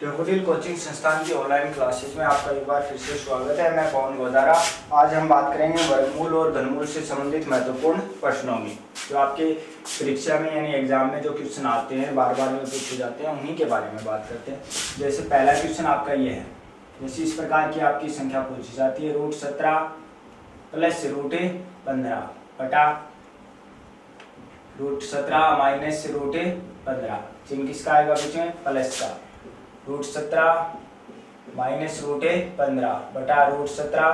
Daffodil coaching संस्थान की online classes में आपका एक बार फिर से स्वागत है। मैं पवन गोदारा। आज हम बात करेंगे वर्गमूल और घनमूल से संबंधित महत्वपूर्ण प्रश्नों की, जो आपके परीक्षा में यानी एग्जाम में जो क्वेश्चन आते हैं, बार बार में पूछे जाते हैं, उन्हीं के बारे में बात करते हैं। जैसे पहला क्वेश्चन आपका ये है, जैसे इस प्रकार की आपकी संख्या पूछी जाती है, √17 प्लस √15 बटा √17 माइनस √15, चिन्ह किसका आएगा बीच में? प्लस का। √17 माइनस √15 बटा √17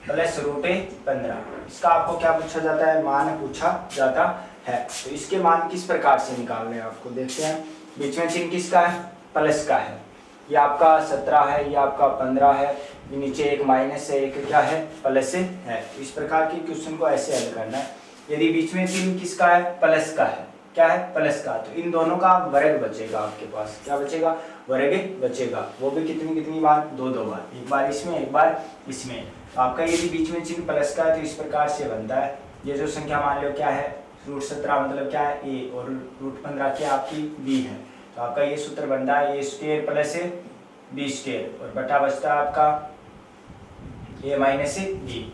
प्लस √15, इसका आपको क्या पूछा जाता है? मान पूछा जाता है। तो इसके मान किस प्रकार से निकालने हैं आपको देखते हैं। बीच में चिन्ह किसका है? प्लस का है। ये आपका 17 है, ये आपका 15 है, ये नीचे एक माइनस है, एक क्या है? प्लस है। इस प्रकार की क्वेश्चन को ऐसे हल करना है। यदि बीच में चिन्ह किसका है? प्लस का है। क्या है? प्लस का। तो इन दोनों का वर्ग बचेगा आपके पास। क्या बचेगा? वर्ग बचेगा। वो भी कितनी कितनी बार? दो बार, एक बार इसमें, एक बार इसमें। तो आपका यदि बीच में चिन्ह प्लस का है तो इस प्रकार से बनता है। ये जो संख्या मान लो क्या है? √17 मतलब क्या है? ए, और √15 क्या आपकी? बी है। तो आपका ये सूत्र बनता है a² प्लस b², और बटा बचता है आपका a माइनस b।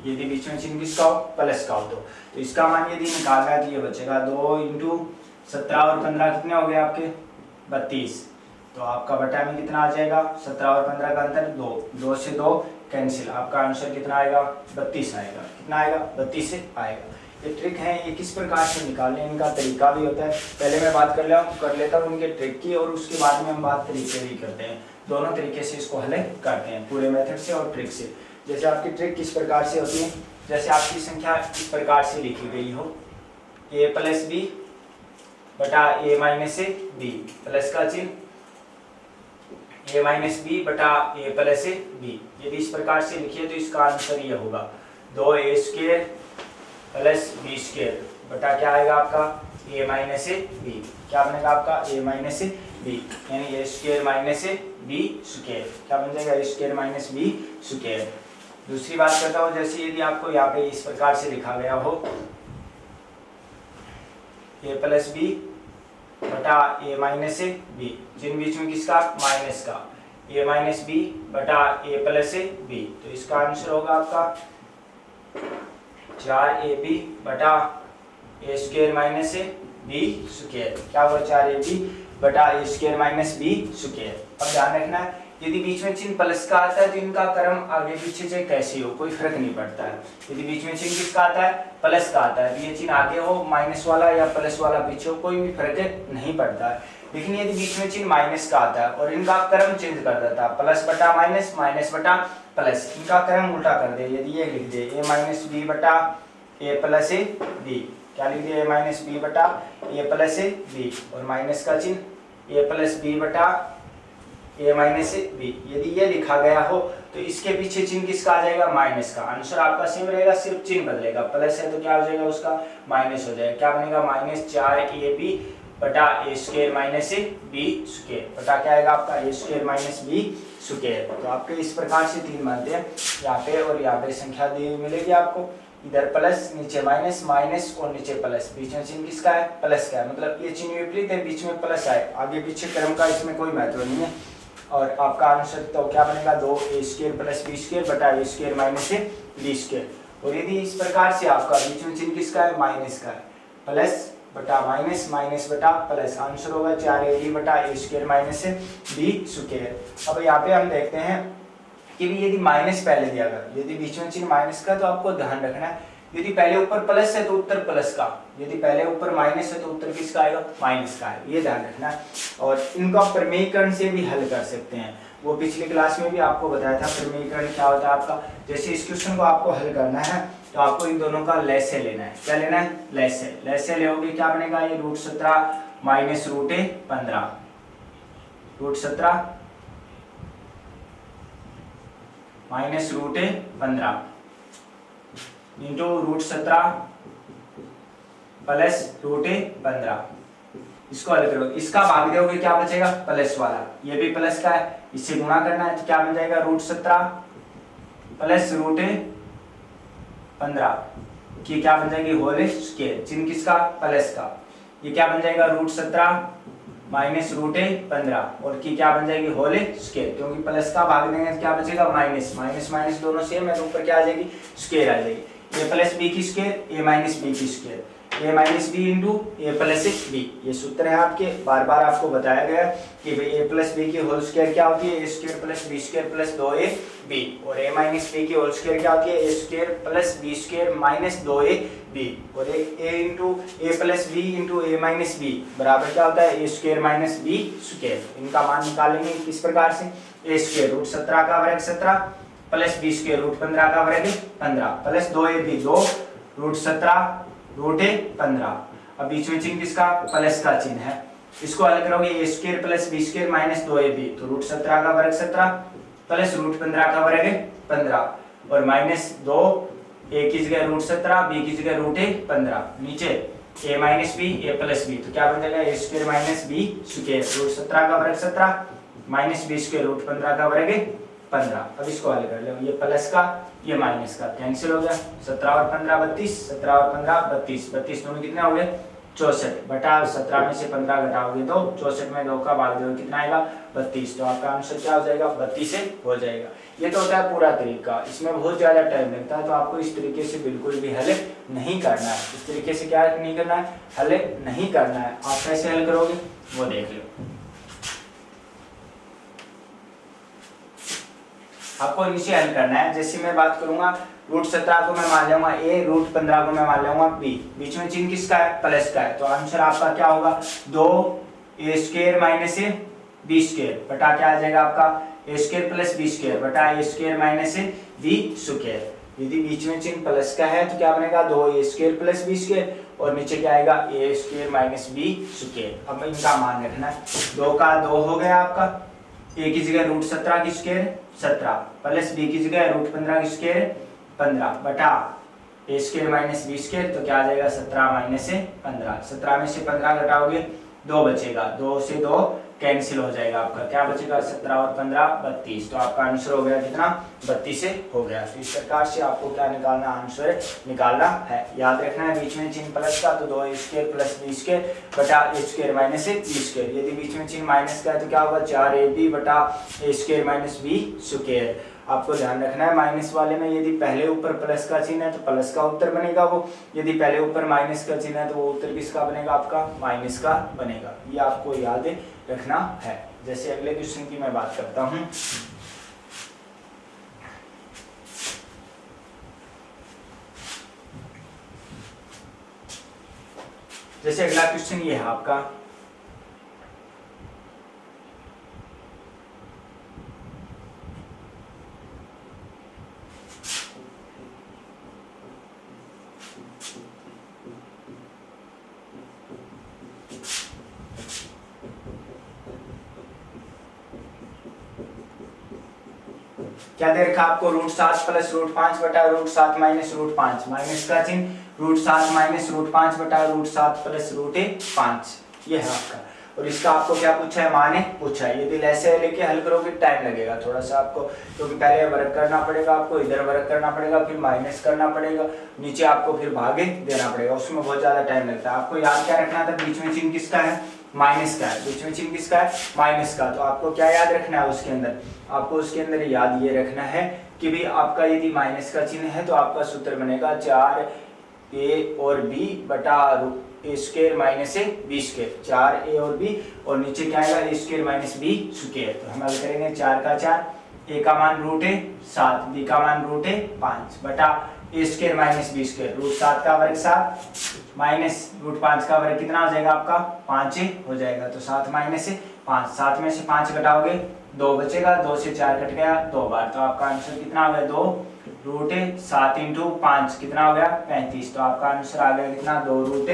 यदि बीच में चिन्ह किसका हो? प्लस का हो। तो इसका मान यदि निकालना है तो ये बचेगा 2 × 17 और 15 कितने हो गए आपके? 32। तो आपका बटा में कितना आ जाएगा? 17 और 15 का अंतर 2, 2 से 2 कैंसिल। आपका आंसर कितना आएगा? 32 आएगा। कितना आएगा? 32 से आएगा। ये ट्रिक है, ये किस प्रकार से निकालने इनका तरीका भी होता है। पहले मैं बात कर लेता हूँ उनके ट्रिक की, और उसके बाद में हम बात तरीके भी करते हैं। दोनों तरीके से इसको हल करते हैं, पूरे मेथड से और ट्रिक से। जैसे आपकी ट्रिक किस प्रकार से होती है, जैसे आपकी संख्या इस प्रकार से लिखी गई हो, a प्लस बी बटा a माइनस बी, प्लस का चिन्ह, a माइनस बी बटा a प्लस बी। यदि इस प्रकार से लिखिए तो इसका आंसर ये होगा 2a² प्लस b² बटा क्या आएगा आपका? a minus B. क्या बनेगा आपका? a माइनस बी, यानी a² माइनस b²। क्या बन जाएगा? a² minus b²। दूसरी बात करता हूँ, जैसे यदि आपको यहाँ पे इस प्रकार से लिखा गया हो a प्लस बी बटा a माइनस बी, जिन बीच में किसका? माइनस का। a माइनस बी बटा a प्लस बी, तो इसका आंसर होगा आपका 4ab बटा a² माइनस b²। क्या होगा? 4ab बटा a² माइनस b²। अब ध्यान रखना है, यदि बीच में चिन्ह प्लस का आता है तो इनका क्रम आगे पीछे से कैसे हो कोई फर्क नहीं पड़ता है। यदि बीच में चिन्ह किसका आता है? प्लस का आता है, तो ये चिन्ह आगे हो, माइनस वाला या प्लस वाला पीछे हो, कोई भी फर्क नहीं पड़ता है। लेकिन यदि बीच में चिन्ह माइनस का आता है और इनका क्रम चेंज कर देता है, प्लस बटा माइनस, माइनस बटा प्लस, इनका क्रम उल्टा कर दे, यदि ये लिख दे a माइनस बी बटा a प्लस बी, क्या लिख दिया? a माइनस बी बटा a प्लस बी, और माइनस का चिन्ह a प्लस बी बटा a माइनस बी। यदि ये लिखा गया हो तो इसके पीछे चिन्ह किसका आ जाएगा? माइनस का। आंसर आपका सेम रहेगा, सिर्फ चिन्ह बदलेगा। प्लस है तो क्या हो जाएगा? उसका माइनस हो जाएगा। क्या बनेगा? माइनस 4ab बटा a² माइनस b² बटा क्या आएगा आपका? a² minus b²। तो आपके इस प्रकार से तीन बनते हैं, यहाँ पे और यहाँ पे संख्या दी मिलेगी आपको। इधर प्लस, नीचे माइनस, माइनस और नीचे प्लस। बीच में चिन्ह किसका है? प्लस का है, मतलब ये चिन्ह विपरीत है, बीच में प्लस आए। आगे पीछे क्रम का इसमें कोई महत्व नहीं है। और आपका आंसर तो क्या बनेगा? 2a² प्लस b² बटा a² माइनस b²। और यदि इस प्रकार से आपका बीच में चिन्ह किसका है? माइनस का है, प्लस बटा माइनस, माइनस बटा प्लस, आंसर होगा 4ab बटा a² माइनस b²। अब यहाँ पे हम देखते हैं कि भी यदि माइनस पहले दिया गया, यदि बीच में चिन्ह माइनस का, तो आपको ध्यान रखना है, यदि पहले ऊपर प्लस है तो उत्तर प्लस का, यदि पहले ऊपर माइनस है तो उत्तर किसका आएगा? माइनस का है। ये ध्यान रखना है। और इनका प्रमेयीकरण से भी हल कर सकते हैं, वो पिछली क्लास में भी आपको बताया था प्रमेयीकरण क्या होता है आपका। जैसे इस क्वेश्चन को आपको हल करना है तो आपको इन दोनों का लैसे लेना है। क्या लेना है? लैसे। लैसे लेोगे क्या बनेगा? ये √17 माइनस √15, √17 माइनस √15 इंटू √17 प्लस √15। इसको हल करो, इसका भाग दोगे क्या बचेगा? प्लस वाला। ये भी प्लस का है, इससे गुणा करना है तो क्या बन जाएगा? √17 प्लस √15 की क्या बन जाएगी? Whole square. चिन्ह किसका? प्लस का। ये क्या बन जाएगा? √17 माइनस रूट ए 15 और की क्या बन जाएगी होल स्क्वायर, क्योंकि प्लस का भाग देंगे तो क्या बचेगा माइनस, माइनस माइनस दोनों सेम है तो ऊपर क्या आ जाएगी स्क्वायर आ जाएगी। ए प्लस बी की स्क्वायर ए माइनस बी की square, A minus B into A plus B, ये सूत्र है आपके, बार बार आपको बताया गया कि भाई ए प्लस बी की होल स्क्वायर क्या होती है A square plus B square plus 2a B, और ए माइनस बी की होल स्क्वायर क्या होती है A square plus B square minus 2a B, और A into A plus B into A minus B बराबर क्या होता है A square minus B square. इनका मान निकालेंगे किस प्रकार से, ए स्क्वायर रूट 17 का वर्ग 17 प्लस बी स्क्वायर रूट 15 का वर्ग 15 plus 2ab 2 root 17 root A 15। अब बीच में चिन्ह किसका प्लस का चिन्ह है, इसको हल करोगे A square plus B square minus 2ab, तो रूट 17 का वर्ग 17 प्लस रूट 15 का वर्ग 15 और माइनस 2 ए की जगह रूट 17 बी की जगह रूट ए 15, नीचे A minus B A plus B, तो क्या बन जाएगा A square minus B square root 17 का वर्ग 17 माइनस बी स्क्वायर रूट 15 का वर्ग 15। अब इसको हल कर लो, ये प्लस का ये माइनस का कैंसिल हो गया, 17 और 15 32, 17 और 15 32, 32 दोनों कितने हो गए 64 बटा 17 में से 15 घटाओगे तो 64 में 2 का भाग दोगे कितना आएगा 32, तो आपका आंसर क्या हो जाएगा 32 से हो जाएगा। ये तो होता है पूरा तरीका, इसमें बहुत ज्यादा टाइम लगता है, तो आपको इस तरीके से बिल्कुल भी हल नहीं करना है, इस तरीके से क्या नहीं करना है हल नहीं करना है। आप कैसे हल करोगे वो देख लो। आपको इनसे हल करना है, जैसे मैं बात करूंगा रूट 17 को मैं मान लूंगा ए, रूट 15 को मैं मान लूंगा बी, बीच में चिन्ह किसका है प्लस का है, तो आंसर आपका क्या होगा 2 A square minus A B square बटा क्या आ जाएगा आपका A square plus B square बटा A square minus A B square. यदि बीच में चिन्ह प्लस का है तो क्या बनेगा 2 A square plus B square और नीचे क्या आएगा A square minus B square. अब इनका मान रखना है, 2 का 2 हो गया आपका, ए की जगह रूट 17 की स्क्वायर 17 प्लस बी की जगह रूट 15 की स्क्वायर 15 बटा A square minus B square, तो क्या आ जाएगा 17 माइनस से 15, 17 में से 15 घटाओगे 2 बचेगा, 2 से 2 कैंसिल हो जाएगा, आपका क्या बचेगा 17 और 15 32, तो आपका आंसर हो गया कितना 32 से हो गया। तो इस प्रकार से आपको क्या निकालना आंसर निकालना है, याद रखना है बीच में चिन्ह प्लस का तो 2 A square plus B square बटा A square minus B square, यदि बीच में चिन्ह माइनस का है तो क्या होगा 4ab बटा A square minus B square. आपको ध्यान रखना है माइनस वाले में यदि पहले ऊपर प्लस का चिन्ह है तो प्लस का उत्तर बनेगा वो, यदि पहले ऊपर माइनस का चिन्ह है तो वो उत्तर किसका बनेगा आपका माइनस का बनेगा, ये आपको याद रखना है। जैसे अगले क्वेश्चन की मैं बात करता हूं, जैसे अगला क्वेश्चन ये है आपका क्या दे रखा आपको रूट 7 प्लस रूट 5 बटा रूट 7 माइनस रूट 5, माइनस का चिन्ह रूट 7 माइनस रूट 5 बटा रूट 7 प्लस रूट 5, ये है आपका। और इसका आपको क्या पूछा है माने पूछा है, यदि ऐसे लेके हल करोगे टाइम लगेगा थोड़ा सा आपको, क्योंकि पहले वर्क करना पड़ेगा आपको, इधर वर्क करना पड़ेगा फिर माइनस करना पड़ेगा, नीचे आपको फिर भागे देना पड़ेगा, उसमें बहुत ज्यादा टाइम लगता है। आपको याद क्या रखना था बीच में चिन्ह किसका है माइनस का है, बीच में चिन्ह किसका है माइनस का, तो आपको क्या याद रखना है उसके अंदर, आपको उसके अंदर याद ये रखना है कि भाई आपका यदि माइनस का चिन्ह है तो आपका सूत्र बनेगा 4a और b बटा A square minus B square, 4a और b और नीचे क्या आएगा A square minus B square. तो हम हल करेंगे 4 का 4, a का मान रूट 7, b का मान रूट 5 बटा A square minus B square, root 7 का वर्ग 7 माइनस रूट 5 का वर्ग कितना हो जाएगा आपका 5 हो जाएगा, तो 7 माइनस 5, 7 में से 5 घटाओगे 2 बचेगा, 2 से 4 कट गया 2 बार, तो आपका आंसर कितना हो गया 2 रूट 7 इंटू 5 कितना हो गया 35, तो आपका आंसर आ गया कितना 2 रूट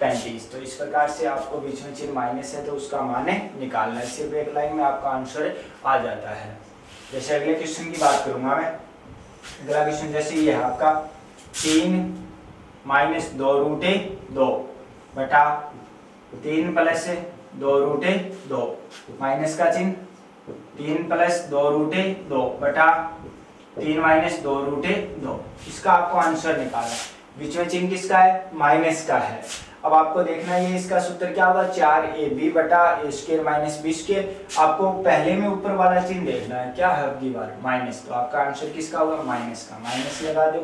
35। तो इस प्रकार से आपको बीच में चिन्ह माइनस है तो उसका मान निकालना है, सिर्फ एक लाइन में आपका आंसर आ जाता है। जैसे अगले क्वेश्चन की बात करूंगा मैं, अगला क्वेश्चन जैसे ये है आपका 3 माइनस 2 रूट 2 बटा 3 प्लस 2 रूट 2, माइनस का चिन्ह 3 प्लस 2 रूट 2 बटा 3 माइनस 2 रूट 2, इसका आपको आंसर निकालना है। बीच में चिन्ह किसका है माइनस का है। अब आपको देखना है ये इसका सूत्र क्या होगा, 4ab बटा A square minus B square. आपको पहले में ऊपर वाला चिन्ह देखना है, क्या है आपकी बार माइनस, तो आपका आंसर किसका होगा माइनस का, माइनस लगा दो,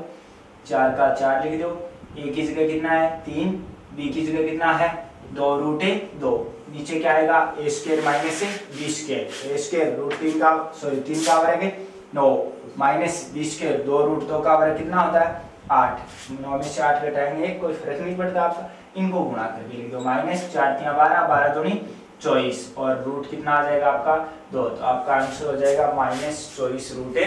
4 का 4 लिख दो, ए की जगह कितना है 3, बी की जगह कितना है 2 रूट 2, नीचे क्या आएगा A square minus B square, A square root 3 का सॉरी 3 का वर्ग 9 माइनस बी स्क्वायर 2 रूट 2 का वर्ग कितना होता है 8, 9 में से 8 घटाएंगे कोई फर्क नहीं पड़ता आपका, इनको गुणा करके लिख दो, माइनस 4 3 12, 12 दूनी 24 और रूट कितना आ जाएगा आपका 2, तो आपका आंसर हो जाएगा माइनस 24 रूट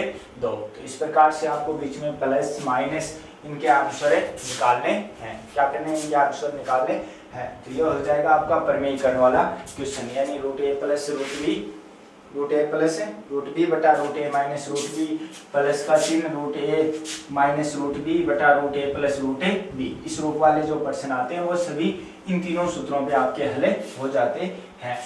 2। तो इस प्रकार से आपको बीच में प्लस माइनस इनके आंसर निकालने हैं, क्या करने हैं इनके आंसर निकालने हैं। तो ये हो जाएगा आपका प्रमेयीकरण वाला क्वेश्चन, यानी root A plus root B, root A plus root B बटा root A minus root B, plus का चिन्ह root A minus root B बटा root A plus root A B. इस रूप वाले जो प्रश्न आते हैं वो सभी इन तीनों सूत्रों पे आपके हल हो जाते हैं।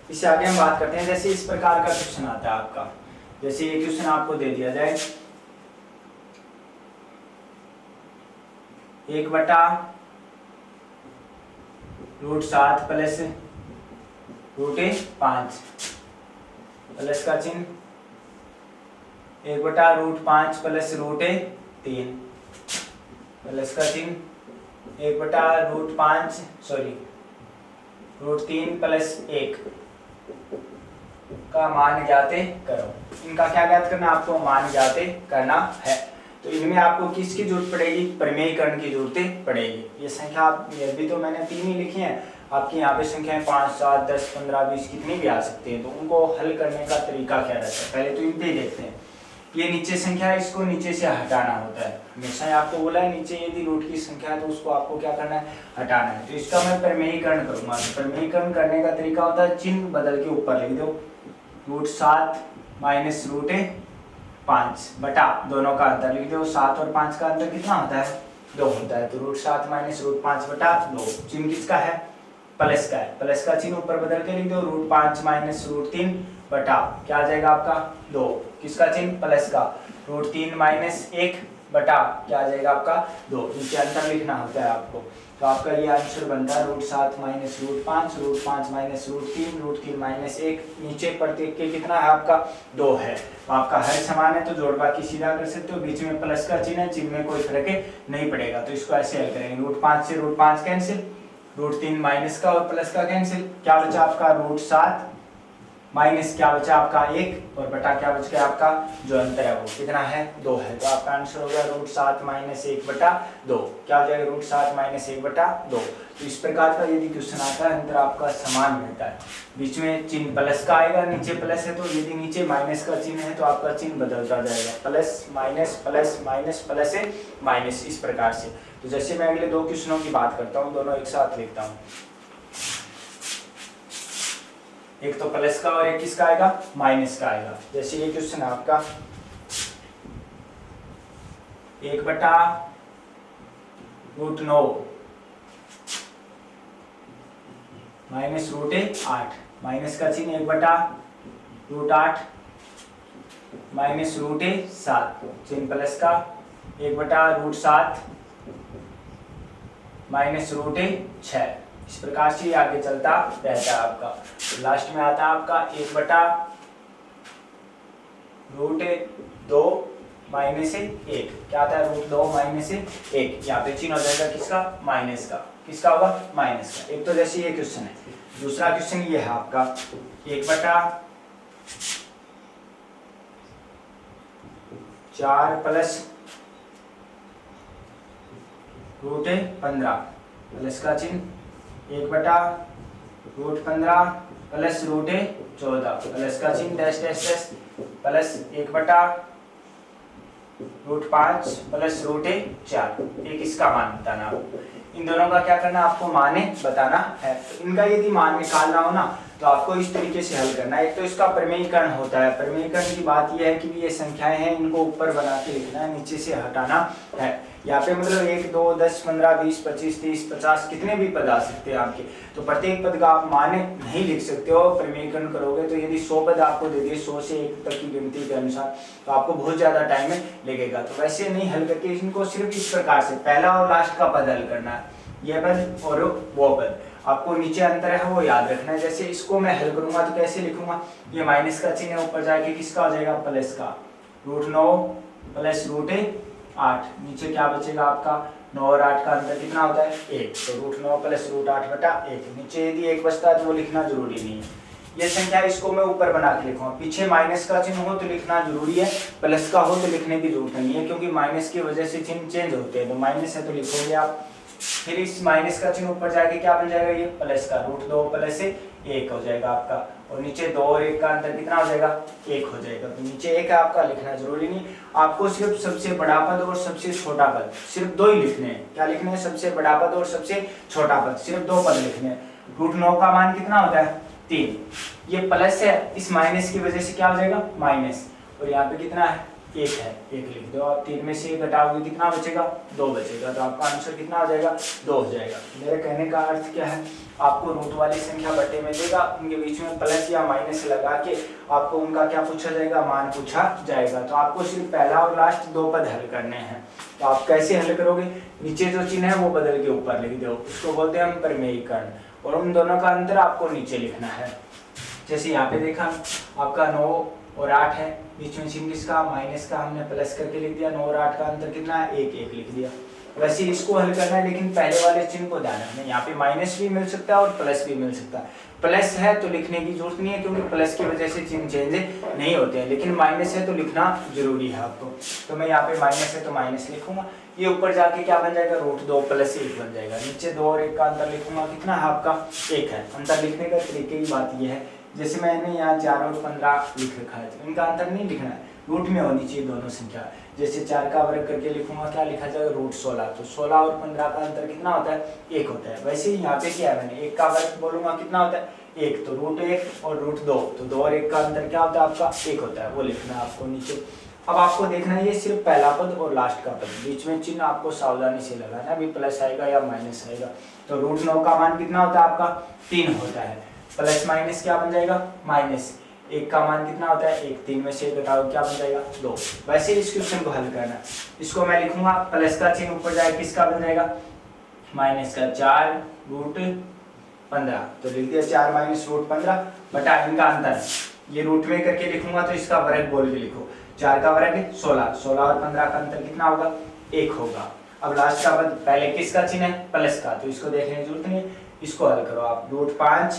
इससे आगे हम बात करते हैं, जैसे इस प्रकार का क्वेश्चन आता है आपका, जैसे ये क्वेश्चन आपको दे दिया जाए 1 बटा रूट 7 प्लस रूट 5 प्लस का चिन्ह 1 बटा रूट 5 प्लस रूट 3 प्लस का चिन्ह 1 बटा रूट 5 सॉरी रूट 3 प्लस 1 का मान ज्ञाते करो। इनका क्या ज्ञात करना आपको, मान ज्ञाते करना है। तो इनमें आपको किसकी जरूरत पड़ेगी, प्रमेयीकरण की जरूरत पड़ेगी। ये संख्या ये भी तो मैंने 3 ही लिखी है, आपकी यहाँ पे संख्याएं 5 7 10 15 20 कितनी भी आ सकती हैं, तो उनको हल करने का तरीका क्या रहता है, पहले तो इन पे देखते हैं। ये नीचे संख्या है, इसको नीचे से हटाना होता है, हमेशा आपको बोला है नीचे यदि रूट की संख्या है तो उसको आपको क्या करना है, हटाना है। तो इसका मैं प्रमेयीकरण करूंगा, तो प्रमेयीकरण करने का तरीका होता है चिन्ह बदल के ऊपर लिख दो, रूट 7 माइनस रूट 5 बटा दोनों का अंतर लिख दो, 7 और 5 का अंतर कितना होता है 2 होता है, तो रूट 7 माइनस रूट 5 बटा 2, चिन्ह किसका है प्लस का है, प्लस का चिन्ह ऊपर बदल के लिख दो, रूट 5 माइनस रूट 3 बटा क्या आ जाएगा आपका 2, किसका चिन्ह प्लस का, रूट 3 माइनस 1 बटा क्या आ जाएगा आपका 2, नीचे अंतर लिखना होता है आपको। तो आपका ये आंसर बनता है root 7 minus root 5, root 5 minus root 3 minus 1, नीचे प्रत्येक के कितना है आपका 2 है। तो आपका हर समान है तो जोड़ बाकी सीधा कर सकते हो, बीच में प्लस का चिन्ह है, चिन्ह में कोई फर्क नहीं पड़ेगा, तो इसको ऐसे हल करेंगे, रूट 5 से रूट 5 कैंसिल, रूट 3 माइनस का और प्लस का कैंसिल, क्या बचा आपका रूट 7 माइनस क्या बचा आपका 1 और बटा क्या बच गया आपका जो अंतर है वो कितना है 2 है। तो आपका आंसर हो गया रूट 7 माइनस 1 बटा 2, क्या हो जाएगा रूट 7 माइनस 1 बटा 2। तो इस प्रकार का यदि क्वेश्चन आता है अंतर आपका समान रहता है, बीच में चिन्ह प्लस का आएगा, नीचे प्लस है तो यदि नीचे माइनस का चिन्ह है तो आपका चिन्ह बदलता जाएगा, plus minus plus minus plus है माइनस, इस प्रकार से। तो जैसे मैं अगले 2 क्वेश्चनों की बात करता हूँ, दोनों एक साथ लिखता हूँ, एक तो प्लस का और एक किसका आएगा माइनस का आएगा। जैसे ये क्वेश्चन है आपका 1 बटा रूट 9 माइनस रूट 8, माइनस का चिन्ह 1 बटा रूट 8 माइनस रूट 7, चिन्ह प्लस का 1 बटा रूट 7 माइनस रूट 6, इस प्रकार से आगे चलता रहता है आपका। तो लास्ट में आता है आपका 1 बटा रूट 2 माइनस 1, क्या आता है रूट 2 माइनस 1, यहाँ पे चिन्ह हो जाएगा किसका माइनस का, किसका होगा माइनस का। एक तो जैसे ये क्वेश्चन है, दूसरा क्वेश्चन ये है आपका 1 बटा 4 प्लस रूट 15 प्लस का चिन्ह 1 बटा रूट 15 प्लस रूट 14 प्लस का चिन्ह डैश डैश डैश प्लस 1 बटा रूट 5 प्लस रूट 4, एक इसका मान बताना। इन दोनों का क्या करना आपको मान बताना है। तो इनका यदि मान निकालना हो ना तो आपको इस तरीके से हल करना है। एक तो इसका प्रमेयीकरण होता है, प्रमेयीकरण की बात यह है कि ये संख्याएं हैं, इनको ऊपर बना के लिखना है, नीचे से हटाना है। यहाँ पे मतलब 1 2 10 15 20 25 30 50 कितने भी पद आ सकते हैं आपके, तो प्रत्येक पद का आप मान नहीं लिख सकते हो। प्रमेयीकरण करोगे तो यदि 100 पद आपको दे दिए 100 से 1 तक की गिनती के अनुसार, तो आपको बहुत ज्यादा टाइम लगेगा। तो वैसे नहीं हल करके इनको सिर्फ इस प्रकार से पहला और लास्ट का पद हल करना है, यह पद और वो पद। आपको नीचे अंतर है वो याद रखना है। जैसे इसको मैं हल करूंगा तो कैसे लिखूंगा, ये माइनस का चिन्ह ऊपर जाके किसका हो जाएगा, प्लस का, √9 प्लस √8, नीचे क्या बचेगा आपका 9 और 8 का अंतर कितना होता है 1, तो √9 प्लस √8 बटा 1। नीचे यदि 1 बचता है तो वो लिखना जरूरी नहीं है। ये संख्या इसको मैं ऊपर बना के लिखूंगा, पीछे माइनस का चिन्ह हो तो लिखना जरूरी है, प्लस का हो तो लिखने की जरूरत नहीं है, क्योंकि माइनस की वजह से चिन्ह चेंज होते हैं। तो माइनस है तो लिखोगे आप, फिर इस माइनस का चिन्ह ऊपर जाके क्या बन जाएगा, ये प्लस का, √2 प्लस 1 हो जाएगा आपका, और नीचे 2 और 1 का अंतर कितना हो जाएगा 1 हो जाएगा। तो नीचे 1 है आपका, लिखना जरूरी नहीं। आपको सिर्फ सबसे बड़ा पद और सबसे छोटा पद सिर्फ 2 ही लिखने हैं। क्या लिखने हैं, सबसे बड़ा पद और सबसे छोटा पद, सिर्फ 2 पद लिखने हैं। √9 का मान कितना होता है 3, ये प्लस है, इस माइनस की वजह से क्या हो जाएगा माइनस, और यहाँ पे कितना है 1 है, 1 लिख दो। आप 3 में से 1 घटाओगे कितना बचेगा 2 बचेगा, तो आपका आंसर कितना हो जाएगा 2 हो जाएगा। मेरे कहने का अर्थ क्या है, आपको रूट वाली संख्या बटे में देगा, उनके बीच में प्लस या माइनस लगा के आपको उनका क्या पूछा जाएगा, मान पूछा जाएगा। तो आपको सिर्फ पहला और लास्ट 2 पद हल करने हैं। तो आप कैसे हल करोगे, नीचे जो चिन्ह है वो बदल के ऊपर लिख दो, उसको बोलते हैं हम प्रमेयीकरण, और उन दोनों का अंतर आपको नीचे लिखना है। जैसे यहाँ पे देखा आपका 9 और 8 है, बीच में चिन्ह किसका माइनस का, हमने प्लस करके लिख दिया। 9 और 8 का अंतर कितना है 1 1 लिख दिया। वैसे इसको हल करना है, लेकिन पहले वाले चिन्ह को ध्यान रखना, यहाँ पे माइनस भी मिल सकता है और प्लस भी मिल सकता है। प्लस है तो लिखने की जरूरत नहीं है, क्योंकि प्लस की वजह से चिन्ह चेंज नहीं होते हैं, लेकिन माइनस है तो लिखना जरूरी है आपको। तो मैं यहाँ पे माइनस है तो माइनस लिखूंगा, ये ऊपर जाके क्या बन जाएगा √2 प्लस 1 बन जाएगा। नीचे 2 और 1 का अंतर लिखूंगा, कितना है आपका 1 है। अंतर लिखने का तरीके की बात यह है, जैसे मैंने यहाँ 4 और 15 लिख रखा है, तो इनका अंतर नहीं लिखना है, रूट में होनी चाहिए दोनों संख्या। जैसे 4 का वर्ग करके लिखूंगा, क्या लिखा जाएगा √16, तो 16 और 15 का अंतर कितना होता है 1 होता है। वैसे ही यहाँ पे क्या है, मैंने 1 का वर्ग बोलूंगा कितना होता है 1, तो √1 और √2, तो 2 और 1 का अंतर क्या होता है आपका 1 होता है, वो लिखना है आपको नीचे। अब आपको देखना है ये सिर्फ पहला पद और लास्ट का पद, बीच में चिन्ह आपको सावधानी से लगाना है, अभी प्लस आएगा या माइनस आएगा। तो √9 का मान कितना होता है आपका 3 होता है, प्लस माइनस क्या बन जाएगा माइनस, 1 का मान कितना होता है 1, 3 में से 1 घटाओ क्या बन जाएगा 2। वैसे इस क्वेश्चन को हल करना, इसको मैं लिखूंगा, प्लस का चिन्ह ऊपर जाएगा, किसका बन जाएगा माइनस का, 4√15, तो लिख दिया 4 माइनस √15 बटा इनका अंतर, ये रूट में करके लिखूंगा तो इसका वर्ग बोल के लिखो, 4 का वर्ग 16, 16 और 15 का अंतर कितना होगा 1 होगा। अब लास्ट का पद पहले किसका चिन्ह है प्लस का, तो इसको देखने की जरूरत नहीं है, इसको हल करो आप, √5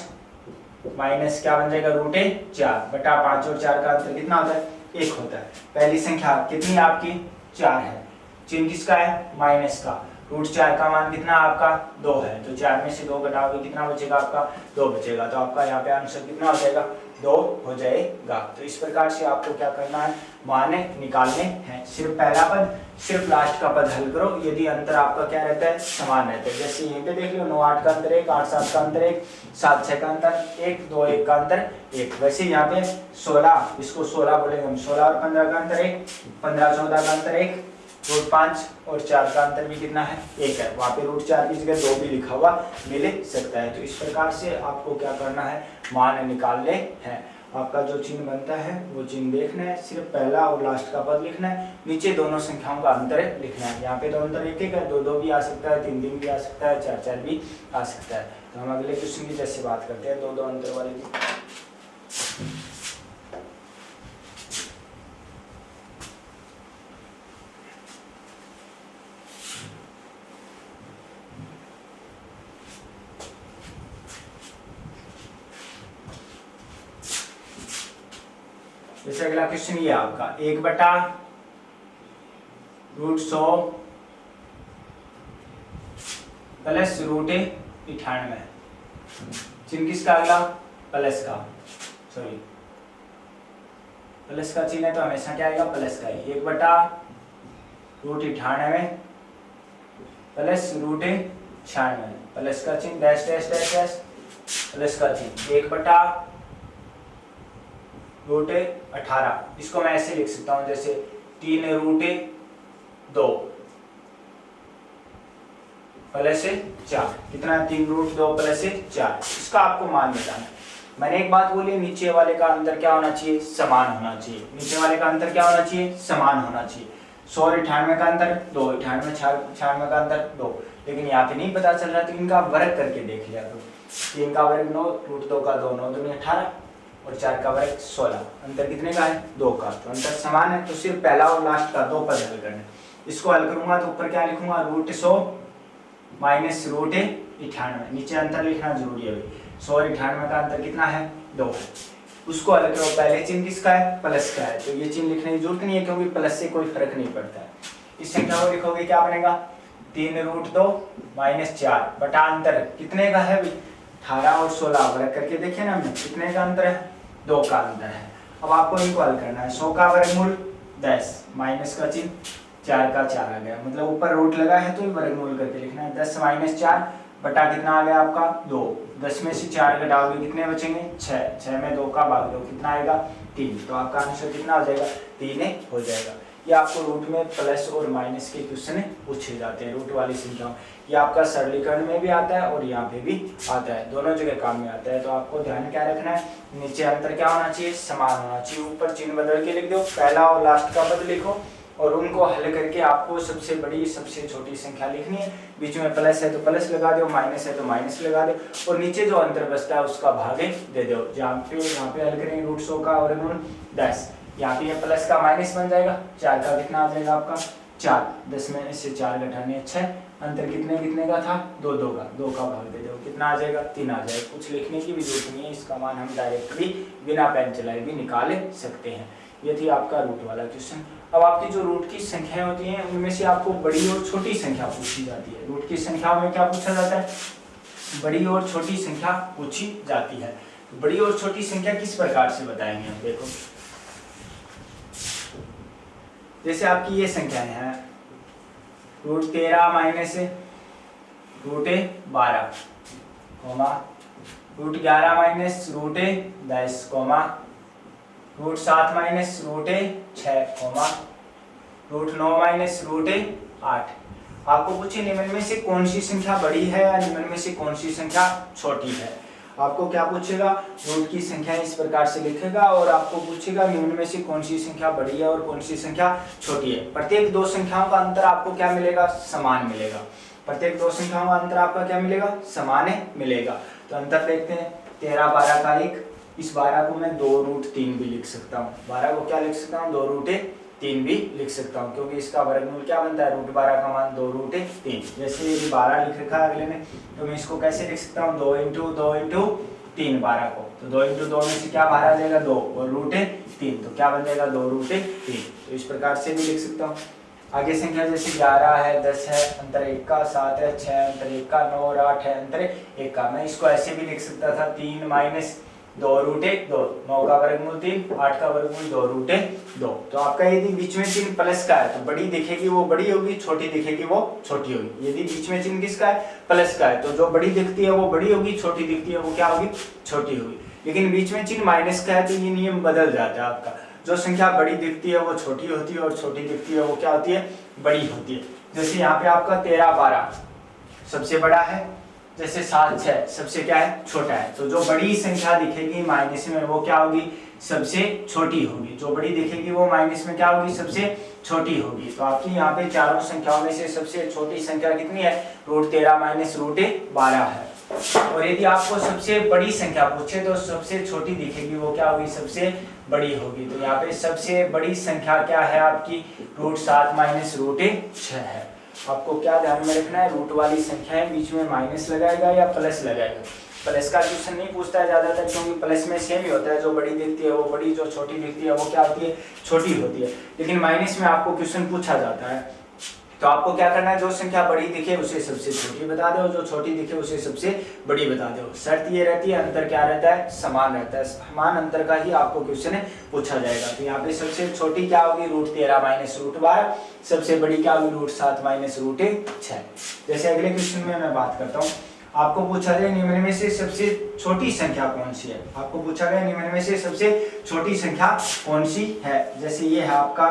माइनस क्या बन जाएगा √4 बटा 5 और 4 का अंतर कितना होता है 1 होता है। पहली संख्या कितनी आपकी 4 है, चिन्ह किसका है माइनस का, √4 का मान कितना आपका 2 है, तो 4 में से 2 घटाओगे कितना बचेगा आपका 2 बचेगा, तो आपका यहाँ पे आंसर कितना हो जाएगा 2 हो जाएगा। तो इस प्रकार से आपको क्या करना है, मान निकालने हैं, सिर्फ पहला पद सिर्फ लास्ट का पद हल करो, यदि अंतर आपका क्या रहता है समान रहता है। जैसे यहीं पे देख लो 9 8 का अंतर 1, 8 7 का अंतर 1, 7 6 का अंतर 1, 2 1 का अंतर 1। वैसे यहाँ पे 16, इसको 16 बोलेंगे हम, 16 और 15 का अंतर 1, 15 14 का अंतर 1, √5 और 4 का अंतर भी कितना है 1 है, वहाँ पे √4 की जगह 2 भी लिखा हुआ मिल सकता है। तो इस प्रकार से आपको क्या करना है, मान निकालने हैं। आपका जो चिन्ह बनता है वो चिन्ह देखना है, सिर्फ पहला और लास्ट का पद लिखना है, नीचे दोनों संख्याओं का अंतर लिखना है। यहाँ पे तो अंतर 1 1 है, 2 2 भी आ सकता है, 3 3 भी आ सकता है, 4 4 भी आ सकता है। तो हम अगले क्वेश्चन की जैसे बात करते हैं 2 2 अंतर वाले की। जैसे अगला क्वेश्चन ये आपका 1 बटा √100 प्लस √98, चिन्ह किसका अगला प्लस का, सॉरी प्लस का चिन्ह है तो हमेशा क्या आएगा प्लस का ही, 1 बटा √98 प्लस √96, प्लस का चिन्ह dash dash dash dash plus का 3 1/√18। इसको मैं ऐसे लिख सकता हूँ जैसे 3√2 प्लस 4। कितना 3√2 प्लस 4। इसका आपको मान बताना है। मैंने एक बात बोली, नीचे वाले का अंतर क्या होना चाहिए, समान होना चाहिए। नीचे वाले का अंतर क्या होना चाहिए, समान होना चाहिए। 100 और 98 का अंतर 2, 98 96 का अंतर 2। लेकिन यहाँ पे नहीं पता चल रहा, तो इनका वर्ग करके देख लिया। तो 3 का वर्ग 9, √2 का 2, 9 दूनी 18 और 4 का वर्ग 16। अंतर कितने का है, 2 का। तो अंतर समान है, तो सिर्फ पहला और लास्ट का 2 पद हल करना है। इसको हल करूंगा तो ऊपर क्या लिखूंगा, √100 माइनस √98। नीचे अंतर लिखना जरूरी है। 100 और 98 का अंतर कितना है, 2 है। उसको हल करो, पहले चिन्ह किसका है, प्लस का है, तो ये चिन्ह लिखने की जरूरत नहीं है क्योंकि प्लस से कोई फर्क नहीं पड़ता है। इस संख्या को लिखोगे क्या बनेगा, 3√2 माइनस 4 बटा अंतर कितने का है, 18 और 16 वर्ग करके देखिए ना हमने, कितने का अंतर है, 2 का अंतर है। अब आपको इनको हल करना है। 100 का वर्गमूल 10 माइनस का चिन्ह 4 का 4 आ गया, मतलब ऊपर रूट लगा है तो वर्गमूल करके लिखना है। 10 माइनस 4 बटा कितना आ गया आपका 2। 10 में से 4 घटाओगे कितने बचेंगे, 6। 6 में 2 का भाग दो, कितना आएगा 3। तो आपका आंसर कितना हो जाएगा, 3 हो जाएगा। ये आपको रूट में प्लस और माइनस के क्वेश्चन पूछे जाते हैं, रूट वाली संख्याओं। ये आपका सरलीकरण में भी आता है और यहाँ पे भी आता है, दोनों जगह काम में आता है। तो आपको ध्यान क्या रखना है, नीचे अंतर क्या होना चाहिए, समान होना चाहिए। ऊपर चिन्ह बदल के लिख दो, पहला और लास्ट का पद लिखो और उनको हल करके आपको सबसे बड़ी सबसे छोटी संख्या लिखनी है। बीच में प्लस है तो प्लस लगा दो, माइनस है तो माइनस लगा दो और नीचे जो अंतर बचता है उसका भागे दे दो। यहाँ पे हल करेंगे √100 का वर्गमूल 10, यहाँ पे ये प्लस का माइनस बन जाएगा। 4 का कितना आ जाएगा आपका 4। 10 में से 4 घटाने 6, अंतर कितने का था, 2 का। 2 का भाग दे दो, कितना आ जाएगा 3 आ जाएगा। कुछ लिखने की भी जरूरत नहीं है, इसका मान हम डायरेक्ट भी बिना पेन चलाए भी निकाल सकते हैं। ये थी आपका रूट वाला क्वेश्चन। अब आपकी जो रूट की संख्याएं होती हैं उनमें से आपको बड़ी और छोटी संख्या पूछी जाती है। रूट की संख्याओं में क्या पूछा जाता है, बड़ी और छोटी संख्या पूछी जाती है। तो बड़ी और छोटी संख्या किस प्रकार से बताएंगे हम, देखो जैसे आपकी ये संख्याएं हैं, √13 minus √12 comma, √11 minus √10 comma, √7 minus √6 comma, √9 minus √8। आपको पूछे निम्न में से कौन सी संख्या बड़ी है या निम्न में से कौन सी संख्या छोटी है। आपको क्या पूछेगा, रूट की संख्या इस प्रकार से लिखेगा और आपको पूछेगा निम्न में से कौन सी संख्या बड़ी है और कौन सी संख्या छोटी है। प्रत्येक दो संख्याओं का अंतर आपको क्या मिलेगा, समान मिलेगा। प्रत्येक दो संख्याओं का अंतर आपका क्या मिलेगा, समान मिलेगा। तो अंतर देखते हैं, 13 12 का 1, इस 12 को मैं 2√3 भी लिख सकता हूँ। 12 को क्या लिख सकता हूँ, 2√3 भी लिख सकता हूँ क्योंकि इसका वर्गमूल क्या बनता है, √12 का मान 2√3। जैसे ये 12 लिख रखा है अगले में, तो मैं इसको कैसे लिख सकता हूँ, 2 × 2 × 3 12 को, तो 2 × 2 में से क्या बाहर आ जाएगा 2 और √3, तो क्या बन जाएगा 2√3। तो इस प्रकार से भी लिख सकता हूँ। आगे संख्या जैसे 11 है, 10 है, अंतर 1 का, 7 है, 6 अंतर 1 का, 9 और 8 है, अंतर 1 का। मैं इसको ऐसे भी लिख सकता था, 3 माइनस 2√1 2, 9 का वर्गमूल 3, 8 का वर्गमूल 2√2। तो आपका यदि बीच में चिन्ह प्लस का है तो बड़ी दिखेगी वो बड़ी होगी, छोटी दिखेगी वो छोटी होगी। यदि बीच में चिन्ह किसका है, प्लस का है, तो जो बड़ी दिखती है वो बड़ी होगी, छोटी दिखती है वो क्या होगी, छोटी होगी। लेकिन बीच में चिन्ह माइनस का है तो ये नियम बदल जाता है आपका, जो संख्या बड़ी दिखती है वो छोटी होती है और छोटी दिखती है वो क्या होती है, बड़ी होती है। जैसे यहाँ पे आपका 13 12 सबसे बड़ा है, जैसे 7 6 सबसे क्या है, छोटा है। तो जो बड़ी संख्या दिखेगी माइनस में वो क्या होगी, सबसे छोटी होगी। जो बड़ी दिखेगी वो माइनस में क्या होगी, सबसे छोटी होगी। तो आपकी यहाँ पे चारों संख्याओं में से सबसे छोटी संख्या कितनी है, √13 माइनस √12 है। और यदि आपको सबसे बड़ी संख्या पूछे तो सबसे छोटी दिखेगी वो क्या होगी, सबसे बड़ी होगी। तो यहाँ पे सबसे बड़ी संख्या क्या है आपकी, √7 माइनस √6 है। आपको क्या ध्यान में रखना है, रूट वाली संख्याएं बीच में माइनस लगाएगा या प्लस लगाएगा। प्लस का क्वेश्चन नहीं पूछता है ज्यादातर, क्योंकि प्लस में सेम ही होता है, जो बड़ी दिखती है वो बड़ी, जो छोटी दिखती है वो क्या होती है, छोटी होती है। लेकिन माइनस में आपको क्वेश्चन पूछा जाता है, तो आपको क्या करना है, जो संख्या बड़ी दिखे उसे सबसे छोटी बता दो, जो छोटी दिखे उसे सबसे बड़ी बता दो। शर्त ये रहती है, अंतर क्या रहता है, समान रहता है। समान अंतर का ही आपको क्वेश्चन पूछा जाएगा। तो यहाँ पे सबसे छोटी क्या होगी, √13 माइनस √12, सबसे बड़ी क्या होगी, √7 माइनस √6। जैसे अगले क्वेश्चन में मैं बात करता हूँ, आपको पूछा गया निम्न में से सबसे छोटी संख्या कौन सी है, आपको पूछा गया निम्न में से सबसे छोटी संख्या कौन सी है। जैसे ये है आपका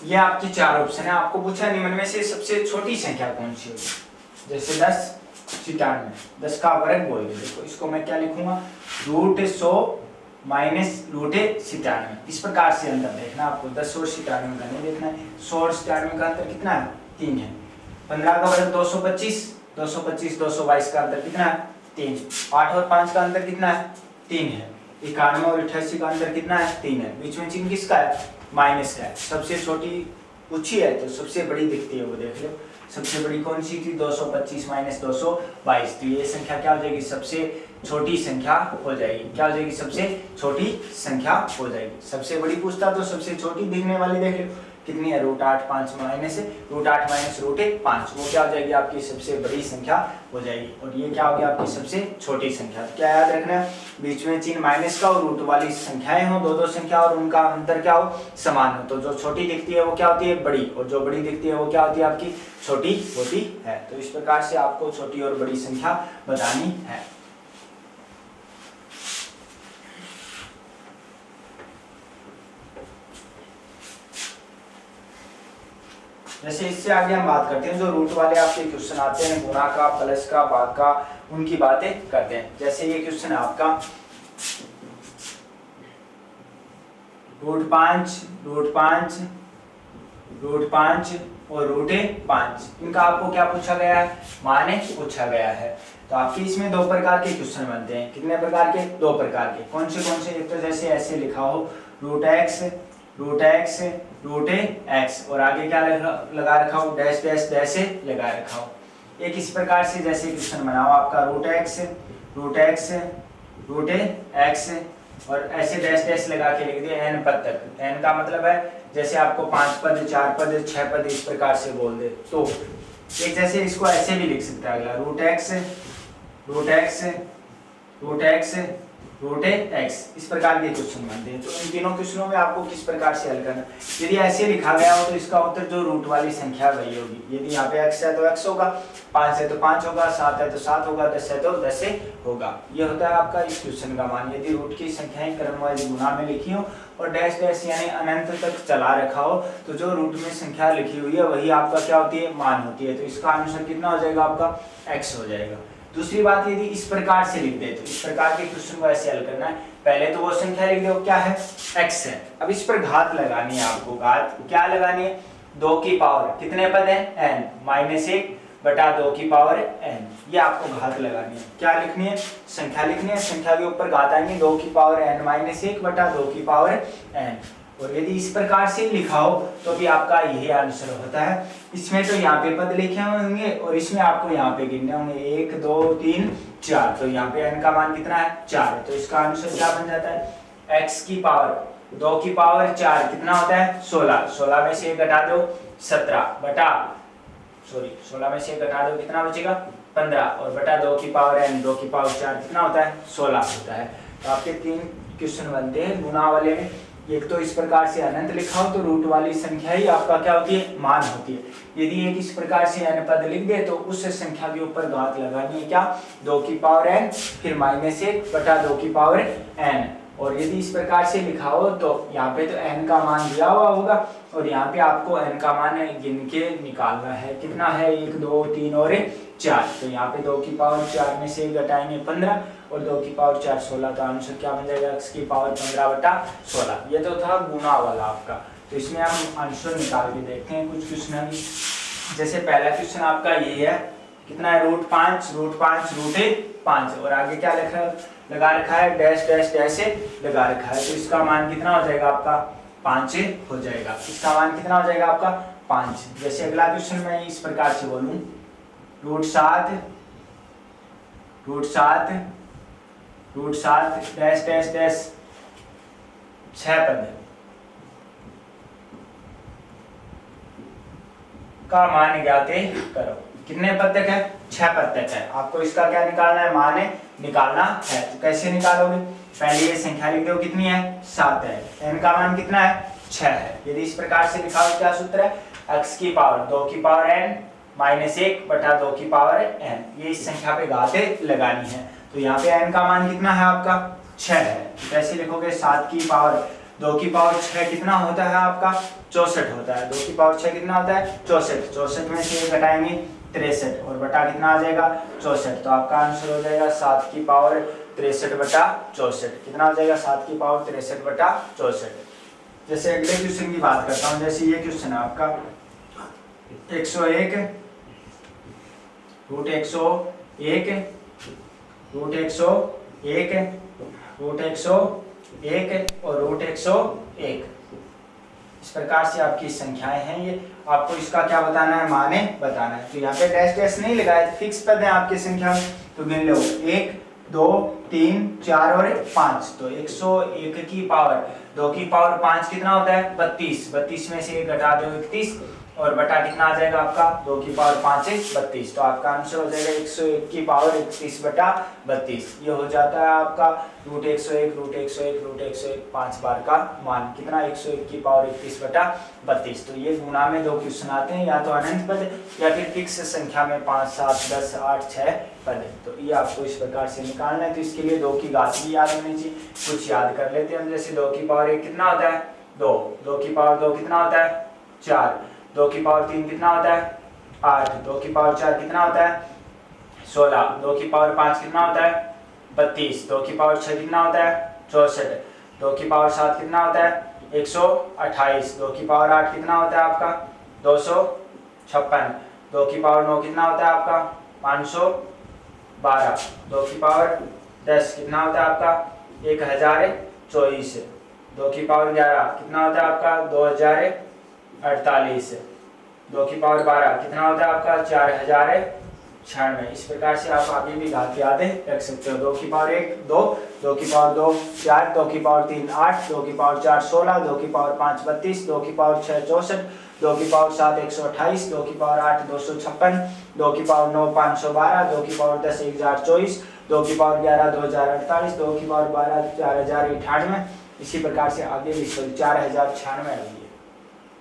ये आपके चार ऑप्शन है। आपको पूछा निम्न में से सबसे छोटी संख्या कौन सी होगी। जैसे 10 97, 10 का वर्ग बोल दे। देखो इसको मैं क्या लिखूंगा, √100 माइनस √97। इस प्रकार से अंतर देखना आपको, 10 और 97 का नहीं देखना है। 100 और 97 का अंतर कितना है, 3 है। 15 का वर्ग 225, 225 222 का अंतर कितना है, 3। 8 और 5 का अंतर कितना है, 3 है। 91 और 88 का अंतर कितना है, 3 है। बीच में चिन्ह किसका है, माइनस का है। सबसे छोटी पूछी है तो सबसे बड़ी दिखती है वो देख लो। सबसे बड़ी कौन सी थी, 225 माइनस 222। तो ये संख्या क्या हो जाएगी, सबसे छोटी संख्या हो जाएगी। क्या हो जाएगी, सबसे छोटी संख्या हो जाएगी। सबसे बड़ी पूछता तो सबसे छोटी दिखने वाली देख लो कितनी है, √8 5 माइनस √8 माइनस √5, वो क्या हो जाएगी, आपकी सबसे बड़ी संख्या हो जाएगी। और ये क्या हो गया, आपकी सबसे छोटी संख्या। तो क्या याद रखना है, बीच में चिन्ह माइनस का और रूट वाली संख्याएं हो, दो संख्या और उनका अंतर क्या हो, समान हो। तो जो छोटी दिखती है वो क्या होती है, बड़ी, और जो बड़ी दिखती है वो क्या होती है, आपकी छोटी होती है। तो इस प्रकार से आपको छोटी और बड़ी संख्या बतानी है। जैसे इससे आगे हम बात करते हैं जो रूट वाले आपके क्वेश्चन आते हैं, गुणा का, प्लस का, भाग का, उनकी बातें करते हैं। जैसे ये क्वेश्चन है आपका √5 और √5, इनका आपको क्या पूछा गया है, माने पूछा गया है। तो आपके इसमें दो प्रकार के क्वेश्चन बनते हैं। कितने प्रकार के, दो प्रकार के। कौन से, एक तो जैसे ऐसे लिखा हो √x और आगे क्या लगा रखा हो, डैश डैश डैश लगा रखा हो। एक इस प्रकार से जैसे क्वेश्चन बनाओ आपका √x और ऐसे डैश डैश लगा के लिख दिया n पद तक। n का मतलब है जैसे आपको 5 पद 4 पद 6 पद इस प्रकार से बोल दे। तो एक जैसे इसको ऐसे भी लिख सकता है अगला √x इस प्रकार के क्वेश्चन बनते हैं। तो इन तीनों क्वेश्चनों में आपको किस प्रकार से हल करना, यदि ऐसे लिखा गया हो तो इसका उत्तर जो रूट वाली संख्या वही होगी। यदि यहाँ पे x है तो x होगा, 5 है तो 5 होगा, 7 है तो 7 होगा, 10 है तो 10 होगा। ये होता है आपका इस क्वेश्चन का मान। यदि रूट की संख्याएं क्रमवाइज गुणा में लिखी हो और डैश डैश यानी अनंत तक चला रखा हो, तो जो रूट में संख्या लिखी हुई है वही आपका क्या होती है, मान होती है। तो इसका आंसर कितना हो जाएगा, आपका x हो जाएगा। दूसरी बात, यदि इस प्रकार से लिख दे तो इस प्रकार के क्वेश्चन को ऐसे हल करना है। पहले तो वो संख्या लिख दो क्या है, x है। अब इस पर घात लगानी है आपको। घात क्या लगानी है, 2 की पावर, कितने पद है, n, -1 बटा 2 की पावर n, ये आपको घात लगानी है। क्या लिखनी है, संख्या लिखनी है। संख्या के ऊपर घात आएंगे, 2 की पावर n -1 बटा 2 की पावर n। और यदि इस प्रकार से लिखा हो तो भी आपका यही आंसर होता है। इसमें तो यहाँ पे पद लिखे होंगे और इसमें आपको यहाँ पे गिनने होंगे 1 2 3 4। तो यहाँ पे n का मान कितना है, 4 है। तो इसका आंसर क्या बन जाता है, x की पावर 2 की पावर 4 कितना होता है, 16। 16 में से घटा दो 17 बटा 16 में से घटा दो कितना बचेगा, 15 और बटा 2 की पावर n, 2 की पावर 4 कितना होता है, 16 होता है। तो आपके 3 क्वेश्चन बनते हैं गुणा वाले में। एक तो इस प्रकार से अनंत लिखा हो तो रूट वाली संख्या ही आपका क्या होती है, मान होती है। यदि एक इस प्रकार से n पद लिख दे तो उस संख्या के ऊपर घात लगानी है, क्या, 2 की पावर n फिर -1 बटा 2 की पावर n। और यदि इस प्रकार से लिखा हो तो यहाँ पे तो n का मान दिया हुआ होगा और यहाँ पे आपको n का मान गिन के निकालना है। कितना है, 1 2 3 और 4। तो यहाँ पे 2 की पावर 4 में से घटाएंगे 15 और 2 की पावर 4 16। तो आंसर क्या बन जाएगा, x की पावर 15 बटा 16। ये तो था गुणा वाला आपका। तो इसमें हम आंसर निकाल के देखते हैं कुछ क्वेश्चन। जैसे पहला क्वेश्चन आपका ये है, कितना है, √5 और आगे क्या लगा रखा है, डैश डैश डैश लगा रखा है। तो इसका मान कितना हो जाएगा, आपका 5 हो जाएगा। इसका मान कितना हो जाएगा, आपका 5। जैसे अगला क्वेश्चन मैं इस प्रकार से बोलूं, √7 रूट 7 डैश डैश डैश 6 पद का मान ज्ञात करो। कितने पद तक है? 6 पद तक है। आपको इसका क्या निकालना है? मान निकालना है। तो कैसे निकालोगे? पहले ये संख्या लिख दो, कितनी है? 7 है। n का मान कितना है? 6 है। यदि इस प्रकार से लिखा हो, क्या सूत्र है? x की पावर 2 की पावर n माइनस 1 बटा 2 की पावर n। ये इस संख्या पे घातें लगानी है। तो यहाँ पे n का मान कितना है आपका? 6 है। तो कैसे लिखोगे? 7 की पावर 2 की पावर 6 कितना होता है आपका? 64 होता है। 2 की पावर 6 कितना होता है? 64। 64 में से 1 घटाएंगे 63 और बटा कितना आ जाएगा? 64। तो आपका आंसर हो जाएगा 7 की पावर 63 बटा 64। कितना हो जाएगा? 7 की पावर 63 बटा 64। जैसे अगले क्वेश्चन की बात करता हूँ। जैसे ये क्वेश्चन है आपका 101 रूट 101 रूट 101 रूट 101 और रूट 101। इस प्रकार से आपकी संख्याएं हैं। ये आपको इसका क्या बताना है? माने बताना है। तो यहाँ पे डैश डैश नहीं लगाए, फिक्स पद है आपकी संख्या में। तो गिन लो 1 2 3 4 और 5। तो 101 की पावर 2 की पावर 5 कितना होता है? 32। 32 में से 1 घटा दो 31 और बटा कितना आ जाएगा आपका? 2 की पावर 5 है 32। तो आपका आंसर हो जाएगा 101 की पावर 31 बटा 32। ये हो जाता है आपका रूट 101 रूट 101 रूट 101 5 बार का मान। कितना? 101 की पावर 31 बटा 32। तो ये गुणा में 2 क्वेश्चन आते हैं, या तो अनंत पद या फिर फिक्स संख्या में 5 7 10 8 6 पद। तो ये आपको इस प्रकार से निकालना है। तो इसके लिए 2 की घात भी याद होनी चाहिए। कुछ याद कर लेते हैं हम। जैसे 2 की पावर 1 कितना होता है? 2। 2 की पावर 2 कितना होता है? 4। 2 की पावर 3 कितना होता है? 8। 2 की पावर 4 कितना होता है? 16। 2 की पावर 5 कितना होता है? 32। 2 की पावर 6 कितना होता है? 64। 2 की पावर 7 कितना होता है? 128। 2 की पावर 8 कितना होता है आपका? 256। 2 की पावर 9 कितना होता है आपका? 512। 2 की पावर 10 कितना होता है आपका? 1024। 2 की पावर 11 कितना होता है आपका? 2048। 2 की पावर 12 कितना होता है आपका? 4096। इस प्रकार से आप आगे भी घात यादें रख सकते हो। 2 की पावर 1 2, 2 की पावर 2 4, 2 की पावर 3 8, 2 की पावर 4 16, 2 की पावर 5 32, 2 की पावर 6 64, 2 की पावर 7 128, 2 की पावर 8 256, 2 की पावर 9 512, 2 की पावर 10 1024, 2 की पावर 11 2048, 2 की पावर 12 4098। इसी प्रकार से आगे भी 4096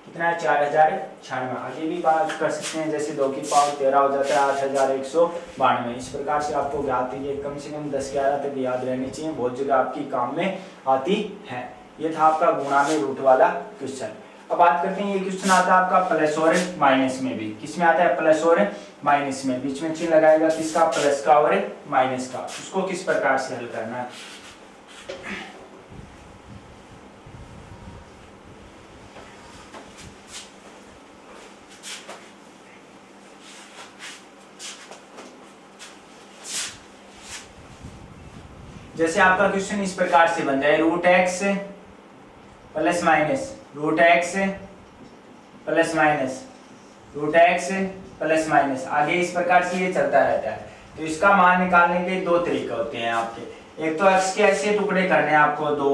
कितना है? 4096। आगे भी बात कर सकते हैं। जैसे 2 की पावर 13 हो जाता है 8192। इस प्रकार से आपको ज्ञात है, कम से कम 10-11 तक याद रहनी चाहिए। बहुत जगह आपकी काम में आती है। ये था आपका गुणा में रूट वाला क्वेश्चन। अब बात करते हैं, ये क्वेश्चन आता है आपका प्लस और माइनस में भी। किसमें आता है? प्लस और माइनस में। बीच में चिन्ह लगाएगा किसका? प्लस का और माइनस का। उसको किस प्रकार से हल करना है? जैसे आपका क्वेश्चन इस प्रकार से बन जाए, root X plus minus root X plus minus root X plus minus. आगे इस प्रकार से ये चलता रहता है। तो इसका मान निकालने के 2 तरीके होते हैं आपके। एक तो एक्स के ऐसे टुकड़े करने हैं आपको 2,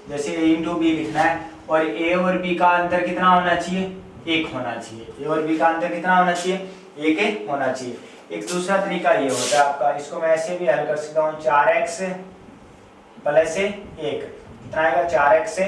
जैसे a इंटू बी लिखना है, और a और b का अंतर कितना होना चाहिए? 1 होना चाहिए। a और b का अंतर कितना होना चाहिए? 1 होना चाहिए। एक दूसरा तरीका ये होता है आपका, इसको मैं ऐसे भी हल कर सकता हूँ, 4x प्लस 1 कितना आएगा? 4x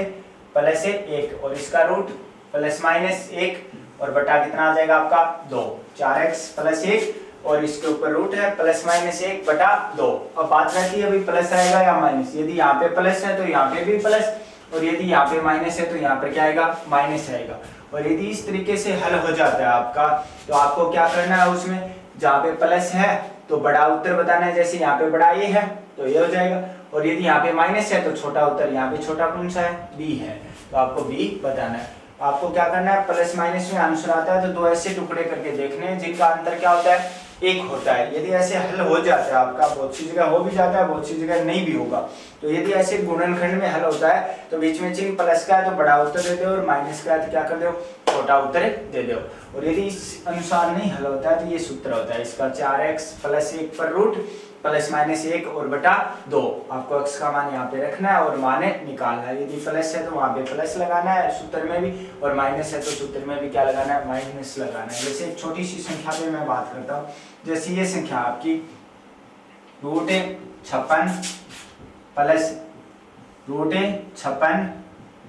प्लस 1 और इसका रूट प्लस माइनस 1 और बटा कितना आ जाएगा आपका? 2। 4x प्लस 1 और इसके ऊपर रूट है प्लस माइनस 1 बटा 2। अब बात रहती है अभी प्लस आएगा या माइनस। यदि यहाँ पे प्लस है तो यहाँ पे भी प्लस, और यदि यहाँ पे माइनस है तो यहाँ पे क्या आएगा? माइनस आएगा। और यदि इस तरीके से हल हो जाता है आपका, तो आपको क्या करना है? उसमें जहाँ पे प्लस है तो बड़ा उत्तर बताना है। जैसे यहाँ पे बड़ा ए है तो ये हो जाएगा, और यदि यहाँ पे माइनस है तो छोटा उत्तर, यहाँ पे छोटा कौन सा है? बी है, तो आपको बी बताना है। आपको क्या करना है? प्लस माइनस में आंसर आता है तो 2 ऐसे टुकड़े करके देखने हैं जिनका अंतर क्या होता है? 1 होता है। यदि ऐसे हल हो जाता है आपका, बहुत सी जगह हो भी जाता है, बहुत सी जगह नहीं भी होगा। तो यदि ऐसे गुणनखंड में हल होता है तो बीच में चिन्ह प्लस का है तो बड़ा उत्तर दे दो, और माइनस का है तो क्या कर दो? छोटा उत्तर दे दो। और यदि इस अनुसार नहीं हल होता है तो ये सूत्र होता है इसका, 4x प्लस 1 पर रूट प्लस माइनस 1 और बटा 2। आपको x का मान यहाँ पे रखना है और मान निकालना है। यदि प्लस है तो वहाँ पे प्लस लगाना है सूत्र में भी, और माइनस है तो सूत्र में भी क्या लगाना है, माइनस लगाना है। जैसे एक छोटी सी संख्या पे मैं बात करता हूँ, जैसे ये संख्या आपकी √56 plus √56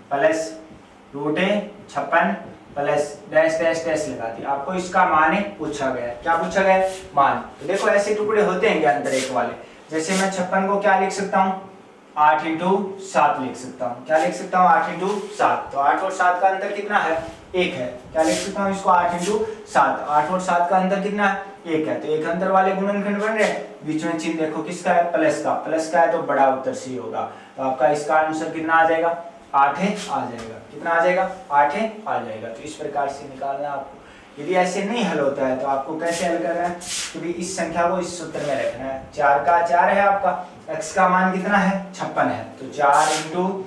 plus √56 plus dash dash dash लगा दी। आपको इसका मान पूछा गया है। क्या पूछा गया है, मान। तो देखो ऐसे टुकड़े होते हैं क्या अंतर एक वाले। जैसे मैं 56 को क्या लिख सकता हूँ, 8 × 7 लिख सकता हूँ। क्या लिख सकता हूँ, 8 × 7। तो 8 और 7 का अंतर कितना है, 1 है। क्या लिख सकता हूँ इसको, 8 × 7। 8 और 7 का अंतर कितना है, 1 है। तो एक अंतर वाले गुणनखंड बन रहे हैं। बीच में चिन्ह देखो किसका है, प्लस का। प्लस का है तो बड़ा उत्तर सी होगा। तो आपका इसका आंसर कितना आ जाएगा, 8 आ जाएगा। कितना आ जाएगा, 8 आ जाएगा। तो इस प्रकार से निकालना आपको। यदि ऐसे नहीं हल होता है तो आपको कैसे हल करना है, क्योंकि इस संख्या को इस सूत्र में रखना है। 4 का 4 है आपका, x का मान कितना है, 56 है। तो 4 ×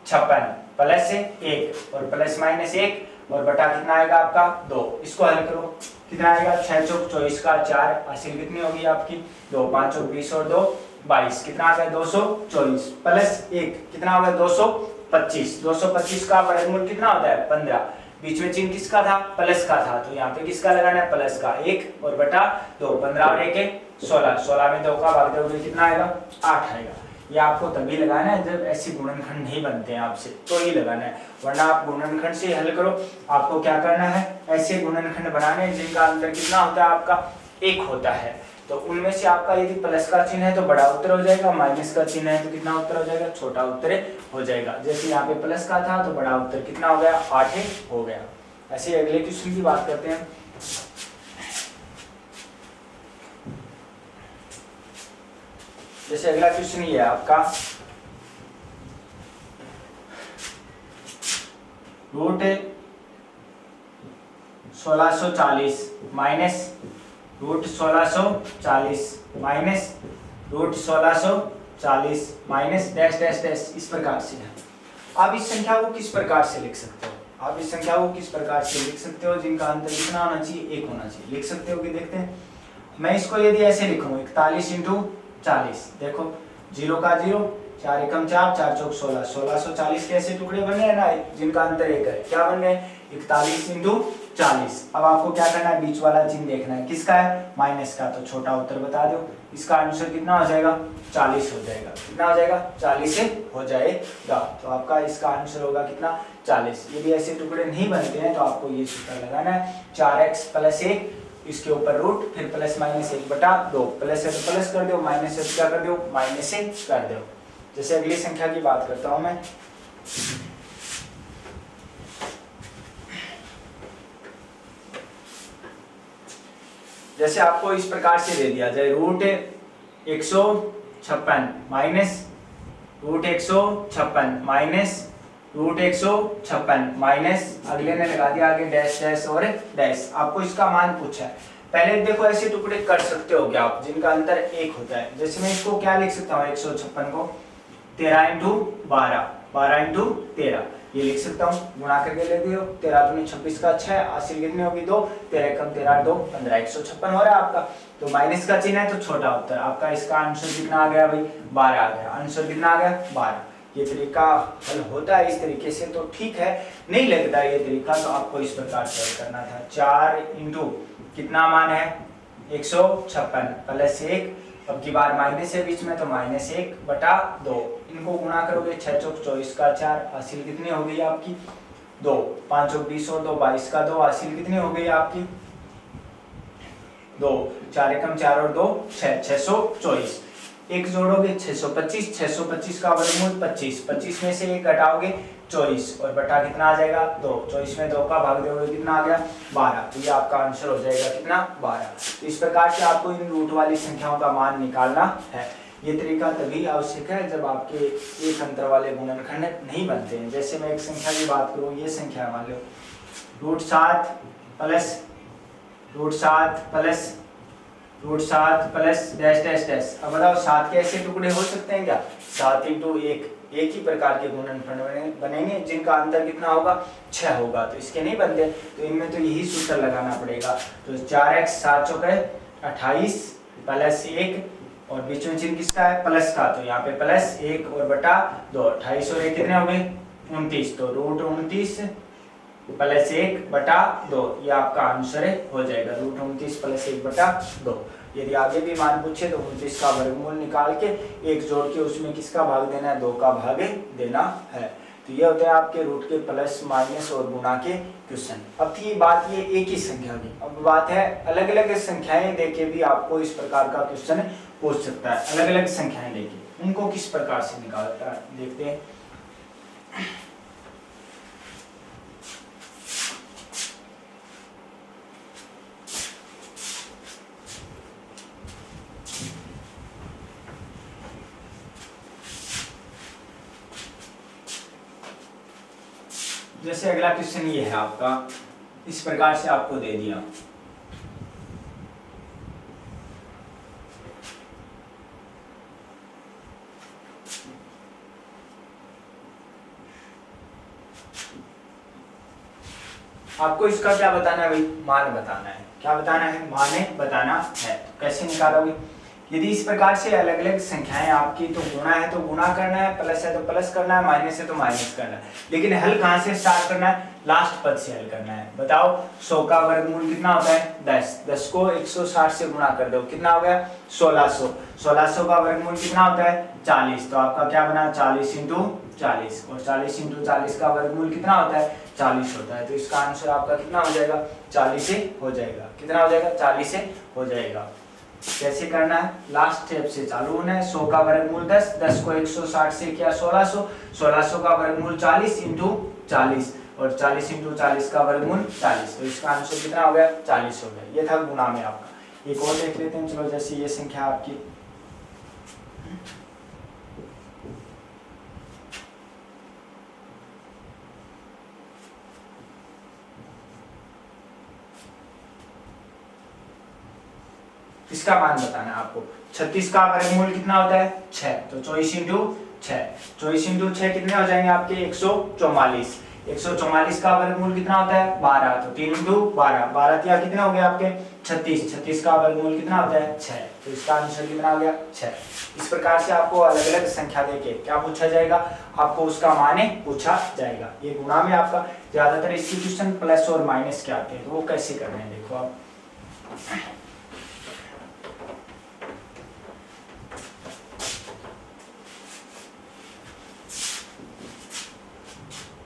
56 प्लस 1 और प्लस माइनस 1 और बटा कितना आएगा आपका 2। इसको हल करो, कितना आएगा, 6 चौक 24 का 4, हासिल कितनी होगी आपकी 2, 5 चौक 20 और 2 22, कितना आ गया 224 प्लस 1 कितना होगा 225। 225 का वर्गमूल कितना होता है 15। बीच में चिन्ह किसका था, प्लस का था। तो यहाँ पे किसका लगाना है, प्लस का। 1 और बटा 2, 15 और 1 16। 16 में 2 का भाग दोगे कितना आएगा, 8 आएगा। ये आपको तभी लगाना है जब ऐसे गुणनखंड नहीं बनते हैं आपसे, तो ही लगाना है। वरना आप गुणनखंड से हल करो। आपको क्या करना है, ऐसे गुणनखंड बनाने जिनका अंतर कितना होता है आपका 1 होता है। तो उनमें से आपका यदि प्लस का चिन्ह है तो बड़ा उत्तर हो जाएगा, माइनस का चिन्ह है तो कितना उत्तर हो जाएगा, छोटा उत्तर हो जाएगा। जैसे यहाँ पे प्लस का था तो बड़ा उत्तर कितना हो गया, 8 हो गया। ऐसे अगले क्वेश्चन की बात करते हैं। जैसे अगला क्वेश्चन ये है आपका, √1640 minus √1640 minus √1640 minus dash dash dash, इस प्रकार से है। आप इस संख्या को किस प्रकार से लिख सकते हो, आप इस संख्या को किस प्रकार से लिख सकते हो, जिनका अंतर कितना होना चाहिए, 1 होना चाहिए। लिख सकते हो कि देखते हैं। मैं इसको यदि ऐसे लिखूं 41 × 40, देखो 0 का 0, 4 एकम 4, 4 चौक 16, 1640 के ऐसे टुकड़े बने हैं ना जिनका अंतर 1 है। क्या बन गए, 41 × 40। अब आपको क्या करना है, बीच वाला चिन्ह देखना है, किसका है, माइनस का। तो छोटा उत्तर बता दो। इसका आंसर कितना हो जाएगा, 40 हो जाएगा। कितना हो जाएगा, 40 हो जाएगा। तो आपका इसका आंसर होगा कितना, 40। यदि ऐसे टुकड़े नहीं बनते हैं तो आपको ये सूत्र लगाना है, 4x + 1 इसके ऊपर रूट, फिर प्लस माइनस 1/2। प्लस है तो प्लस कर दो, माइनस है तो क्या कर दो, माइनस से कर दो। जैसे अगली संख्या की बात करता हूं मैं। जैसे आपको इस प्रकार से दे दिया जाए, √156 माइनस √156 माइनस √156 माइनस, अगले ने लगा दिया आगे डैश डैश और डैश। आपको इसका मान पूछा है। पहले देखो ऐसे टुकड़े कर सकते हो क्या आप, जिनका अंतर 1 होता है। जैसे मैं इसको क्या लिख सकता हूँ, 156 को 13 × 12, 12 × 13 ये लिख सकता हूँ। गुणा करके ले दियो, 13 दूनी 26 का 6, हासिल कितनी होगी 2, 13 एकम 13 2 15, 156 हो रहा है आपका। तो माइनस का चिन्ह है तो छोटा उत्तर आपका। इसका आंसर कितना आ गया भाई, 12 आ गया। आंसर कितना आ गया, 12। ये तरीका हल होता है इस तरीके से तो ठीक है, नहीं लगता ये तरीका तो आपको इस प्रकार से हल करना था। 4 × कितना मान है, 156 प्लस 1, अब की बार माइनस है बीच में तो -1/2। इनको गुणा करोगे 6 चौक 24 का 4, हासिल कितनी हो गई आपकी 2, 5 चौक 20 और 2 22 का 2, हासिल कितनी हो गई आपकी 2, 4 एकम 4 और 2 6, 624। एक जोड़ोगे 625, 625 का वर्गमूल 25, 25 में से 1 घटाओगे 24 और बटा कितना आ जाएगा 2, 24 में 2 का भाग दोगे कितना आ गया 12। तो ये आपका आंसर हो जाएगा कितना 12। तो इस प्रकार से आपको इन रूट वाली संख्याओं का मान निकालना है। ये तरीका तभी आवश्यक है जब आपके एक अंतर वाले गुणनखंड नहीं बनते हैं। जैसे मैं एक संख्या की बात करूँ, ये संख्या मान लो √7 प्लस डैश डैश डैश। अब बताओ 7 के ऐसे टुकड़े हो सकते हैं क्या, 7 × 1 एक ही प्रकार के गुणनखंड बनेंगे जिनका अंतर कितना होगा 6 होगा। तो इसके नहीं बनते, तो इनमें तो यही सूत्र लगाना पड़ेगा। तो 4x 7 चौके 28 प्लस 1 और बीच में चिन्ह किसका है, प्लस का, तो यहाँ पे प्लस 1 और बटा 2, 28 और 1 कितने हो गए 29, तो रूट 29 प्लस 1 बटा 2 ये आपका आंसर हो जाएगा, रूट 29 प्लस 1 बटा 2। यदि आगे भी मान पूछे तो 29 का वर्गमूल निकाल के 1 जोड़ के उसमें किसका भाग देना है, 2 का भाग देना है। तो ये होते हैं आपके रूट के प्लस माइनस और गुणा के क्वेश्चन। अब थी बात ये एक ही संख्या की, अब बात है अलग अलग संख्याएं देके भी आपको इस प्रकार का क्वेश्चन पूछ सकता है। अलग अलग संख्याएं देके उनको किस प्रकार से निकालता है देखते हैं। जैसे अगला क्वेश्चन ये है आपका, इस प्रकार से आपको दे दिया, आपको इसका क्या बताना है भाई, मान बताना है। क्या बताना है, मान बताना है। तो कैसे निकालोगे, यदि इस प्रकार से अलग अलग संख्याएं आपकी, तो गुणा है तो गुणा करना है, प्लस है तो प्लस करना है, माइनस है तो माइनस करना है। लेकिन हल कहां से स्टार्ट करना है, लास्ट पद से हल करना है। बताओ 100 का वर्गमूल कितना होता है 10, 10 को 160 से गुणा कर दो, कितना हो गया 1600। 1600 का वर्गमूल कितना होता है 40, तो आपका क्या बना 40 इंटू 40, और 40 इंटू 40 का वर्गमूल कितना होता है 40 होता है। तो इसका आंसर आपका कितना हो जाएगा 40 से हो जाएगा। कितना हो जाएगा 40 से हो जाएगा। कैसे करना है, लास्ट स्टेप से चालू होना है। 100 का वर्गमूल 10, 10 को 160 से किया 1600, 1600 का वर्गमूल 40 इंटू 40, और 40 इंटू 40 का वर्गमूल 40, तो इसका आंसर कितना हो गया 40 हो गया। ये था गुणा में आपका। एक और देख लेते हैं, चलो जैसे ये संख्या आपकी इसका मान बताना है आपको। 36 का वर्गमूल कितना होता है 6, तो 24 इंटू 6, 24 इंटू 6 कितने हो जाएंगे आपके 144। 144 का वर्गमूल कितना होता है 12, तो 3 इंटू 12, 12 तिया कितने हो गए आपके 36, 36 का वर्गमूल कितना होता है 6, तो इसका आंसर कितना हो गया 6। इस प्रकार से आपको अलग अलग संख्या देके क्या पूछा जाएगा, आपको उसका मान पूछा जाएगा। ये गुणा में आपका ज्यादातर इसकी क्वेश्चन प्लस और माइनस के आते हैं, तो वो कैसे करना है देखो आप।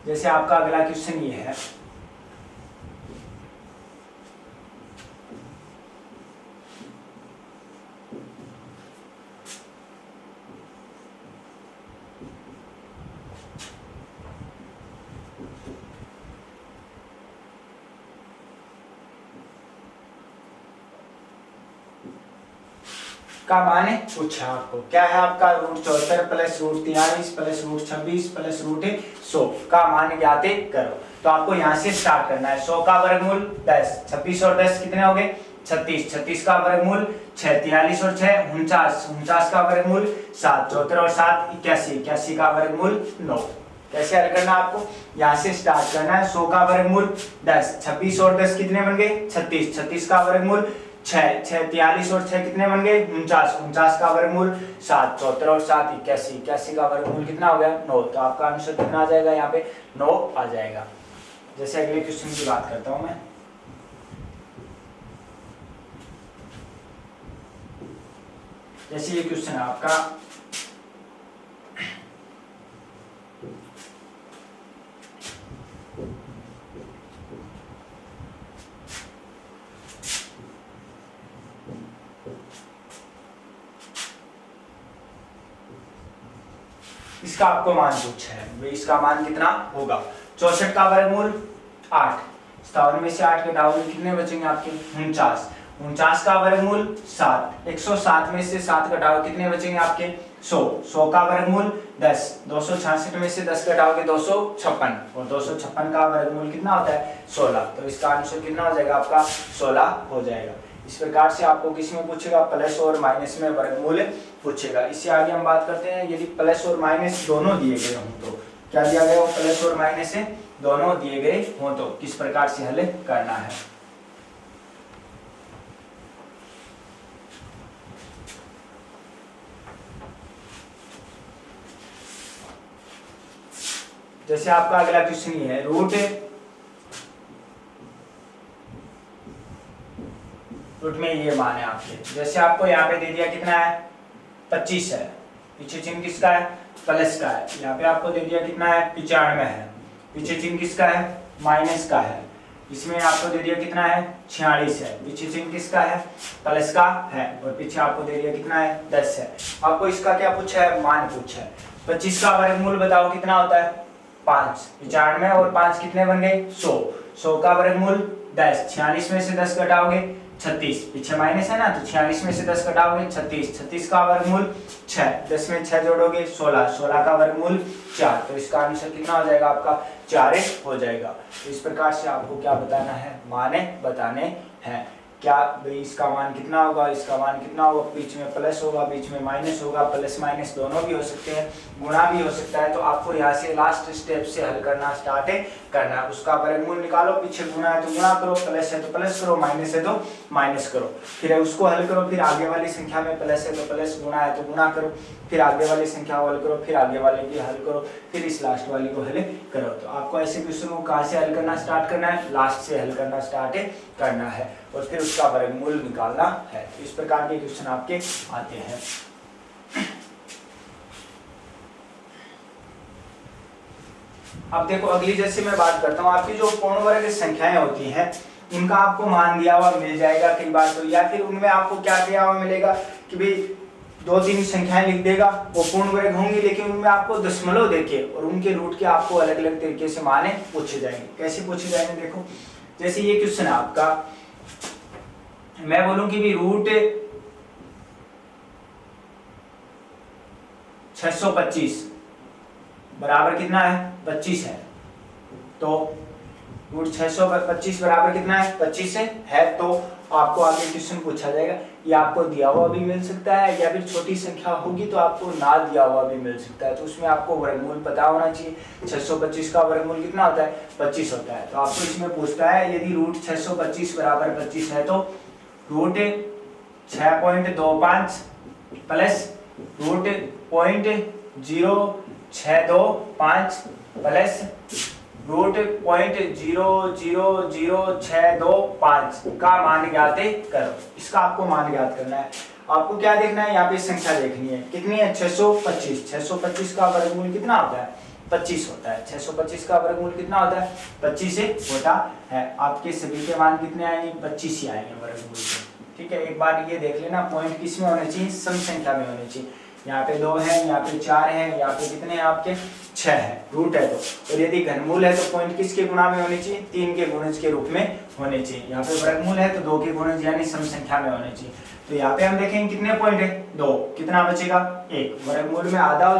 जैसे आपका अगला क्वेश्चन ये है, का मान पूछा आपको। क्या है आपका root 74 plus root 43 plus root 26 plus root 100 का मान ज्ञात करो। तो आपको यहाँ से स्टार्ट करना है। 100 का वर्गमूल 10, 26 और 10 कितने हो गए 36, 36 का वर्गमूल 6, 43 और 6 49, 49 का वर्गमूल 7, 74 और 7 81, 81 का वर्गमूल 9। कैसे हल करना आपको, यहाँ से स्टार्ट करना है। 100 का वर्गमूल 10, 26 और 10 कितने बन गए 36, 36 का वर्गमूल 6, 6 43 और 6 कितने बन गए 49, 49 का वर्गमूल 7, 74 और 7 81, 81 का वर्गमूल कितना हो गया 9। तो आपका आंसर कितना आ जाएगा यहाँ पे 9 आ जाएगा। जैसे अगले क्वेश्चन की बात करता हूं मैं। जैसे ये क्वेश्चन है आपका, इसका आपको मान पूछा है, इसका मान कितना होगा। 64 का वर्गमूल 8, 57 में से 8 घटाओगे कितने बचेंगे आपके 49, 49 का वर्गमूल 7, 107 में से 7 घटाओ कितने बचेंगे आपके 100, 100 का वर्गमूल 10, 266 में से 10 घटाओगे 256, और 256 का वर्गमूल कितना होता है 16। तो इसका आंसर कितना हो जाएगा आपका 16 हो जाएगा। इस प्रकार से आपको किस में पूछेगा, प्लस और माइनस में वर्गमूल पूछेगा। इससे आगे हम बात करते हैं, यदि प्लस और माइनस दोनों दिए गए हों तो क्या दिया गया हो, प्लस और माइनस है दोनों दिए गए हों तो किस प्रकार से हल करना है। जैसे आपका अगला क्वेश्चन ये है, रूट में ये मान है आपके, जैसे आपको यहाँ पे दे दिया कितना है 25 है, पीछे चिन्ह किसका है प्लस का है, यहाँ पे आपको दे दिया कितना है 95 है, पीछे चिन्ह किसका है माइनस का है, इसमें आपको दे दिया कितना है 46 है, पीछे चिन्ह किसका है प्लस का है, और पीछे आपको दे दिया कितना है 10 है। आपको इसका क्या पूछा है मान पूछा है। 25 का वर्गमूल बताओ कितना होता है 5, 95 और 5 कितने बन गए 100, 100 का वर्गमूल 10, 46 में से 10 घटाओगे 36, पीछे माइनस है ना तो 46 में से 10 घटाओगे 36, 36 का वर्गमूल 6, 10 में 6 जोड़ोगे 16, 16 का वर्गमूल 4, तो इसका आंसर कितना हो जाएगा आपका 4 हो जाएगा। तो इस प्रकार से आपको क्या बताना है माने बताने हैं, क्या भाई इसका मान कितना होगा, इसका मान कितना होगा, बीच में प्लस होगा बीच में माइनस होगा, प्लस माइनस दोनों भी हो सकते हैं, गुणा भी हो सकता है। तो आपको यहाँ से लास्ट स्टेप से हल करना स्टार्ट करना है, उसका वर्गमूल निकालो, पीछे गुणा है तो गुणा करो, प्लस है तो प्लस करो, माइनस है तो माइनस करो, फिर उसको हल करो, फिर आगे वाली संख्या में प्लस है तो प्लस, गुणा है तो गुणा करो, फिर आगे वाली संख्या को हल करो, फिर आगे वाले की हल करो, फिर इस लास्ट वाली को हल करो। तो आपको ऐसे क्वेश्चन को कहाँ से हल करना स्टार्ट करना है, लास्ट से हल करना स्टार्ट करना है और फिर उसका वर्गमूल निकालना है। इस प्रकार के क्वेश्चन आपके आते हैं। अब देखो अगली जैसे मैं बात करता हूँ, आपकी जो पूर्ण वर्ग संख्याएं होती हैं उनका आपको मान दिया हुआ मिल जाएगा कई बार, तो या फिर उनमें आपको क्या दिया हुआ मिलेगा कि भाई 2-3 संख्याएं लिख देगा वो पूर्ण वर्ग होंगी, लेकिन उनमें आपको दशमलव देके और उनके रूट के आपको अलग अलग तरीके से माने पूछे जाएंगे। कैसे पूछे जाएंगे देखो, जैसे ये क्वेश्चन है आपका, मैं बोलूं कि भी रूट 625 बराबर कितना है 25 है, तो रूट 625 बराबर कितना है 25 है, तो आपको आगे क्वेश्चन पूछा जाएगा, ये आपको दिया हुआ भी मिल सकता है या फिर छोटी संख्या होगी तो आपको ना दिया हुआ भी मिल सकता है, तो उसमें आपको वर्गमूल पता होना चाहिए। 625 का वर्गमूल कितना होता है 25 होता है, तो आपको इसमें पूछता है यदि रूट 625 बराबर 25 है तो root 6.25 plus root 0.0625 plus root 0.00625 का मान ज्ञात करो। इसका आपको मान ज्ञात करना है। आपको क्या देखना है, यहाँ पे संख्या देखनी है कितनी है 625। 625 का वर्गमूल कितना होता है 25 होता है। 625 का वर्गमूल कितना होता है 25 होता है। आपके सभी के मान कितने आएंगे 25 ही आएंगे वर्गमूल के। ठीक है, एक बार ये देख लेना पॉइंट किस में होने चाहिए, सम संख्या में होने चाहिए। यहाँ पे 2 है, यहाँ पे 4 है, यहाँ पे कितने हैं आपके 6 है, रूट है तो, और यदि घनमूल है तो पॉइंट किसके गुणा में होने चाहिए 3 के गुणज के रूप में होने चाहिए। यहाँ पे वर्गमूल है तो 2 के गुणज यानी सम संख्या में होने चाहिए। तो यहाँ पे हम देखेंगे कितने पॉइंट है 2, कितना बचेगा 1। वर्गमूल में आधा हो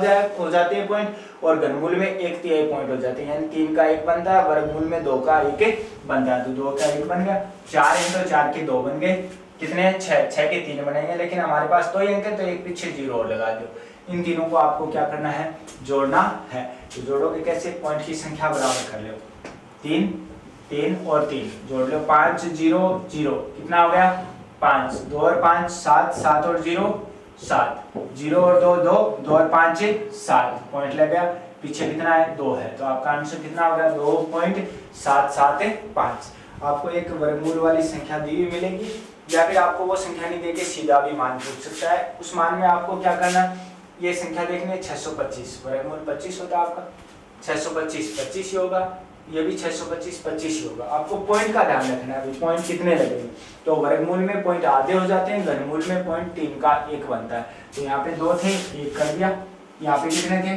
जाते हैं पॉइंट और घनमूल में 1/3 पॉइंट हो जाते हैं, यानी 3 का 1 बनता है, वर्गमूल में 2 का 1 बनता है, तो 2 का 1 बन गया। 4 है तो 4 के 2 बन गए, कितने 6 के 3 बनेंगे, लेकिन हमारे पास 2 अंक है तो एक पीछे 0 और लगा दो। इन तीनों को आपको क्या करना है जोड़ना है। तो जोड़ोगे कैसे, पॉइंट की संख्या बराबर कर लो, 3 3 और 3 जोड़ लो, 5 0 0 कितना हो गया 5, 2 और 5 7, 7 और 0 7, 0 और 2 2, 2 और 5 7, पॉइंट लग गया। पीछे कितना है 2 है, तो आपका आंसर कितना हो गया 2.775। आपको एक वर्गमूल वाली संख्या दी हुई मिलेगी या फिर आपको वो संख्या नहीं देके सीधा भी मान पूछ सकता है। उस मान में आपको क्या करना है, ये संख्या देखनी है 625, वर्गमूल 25 होता है आपका, 625 25 ही होगा, ये भी 625 25 ही होगा। आपको पॉइंट का ध्यान रखना है, पॉइंट कितने लगेंगे। तो वर्गमूल में पॉइंट आधे हो जाते हैं, घनमूल में पॉइंट 3 का 1 बनता है। तो यहाँ पे 2 थे 1 कर दिया, यहाँ पे कितने थे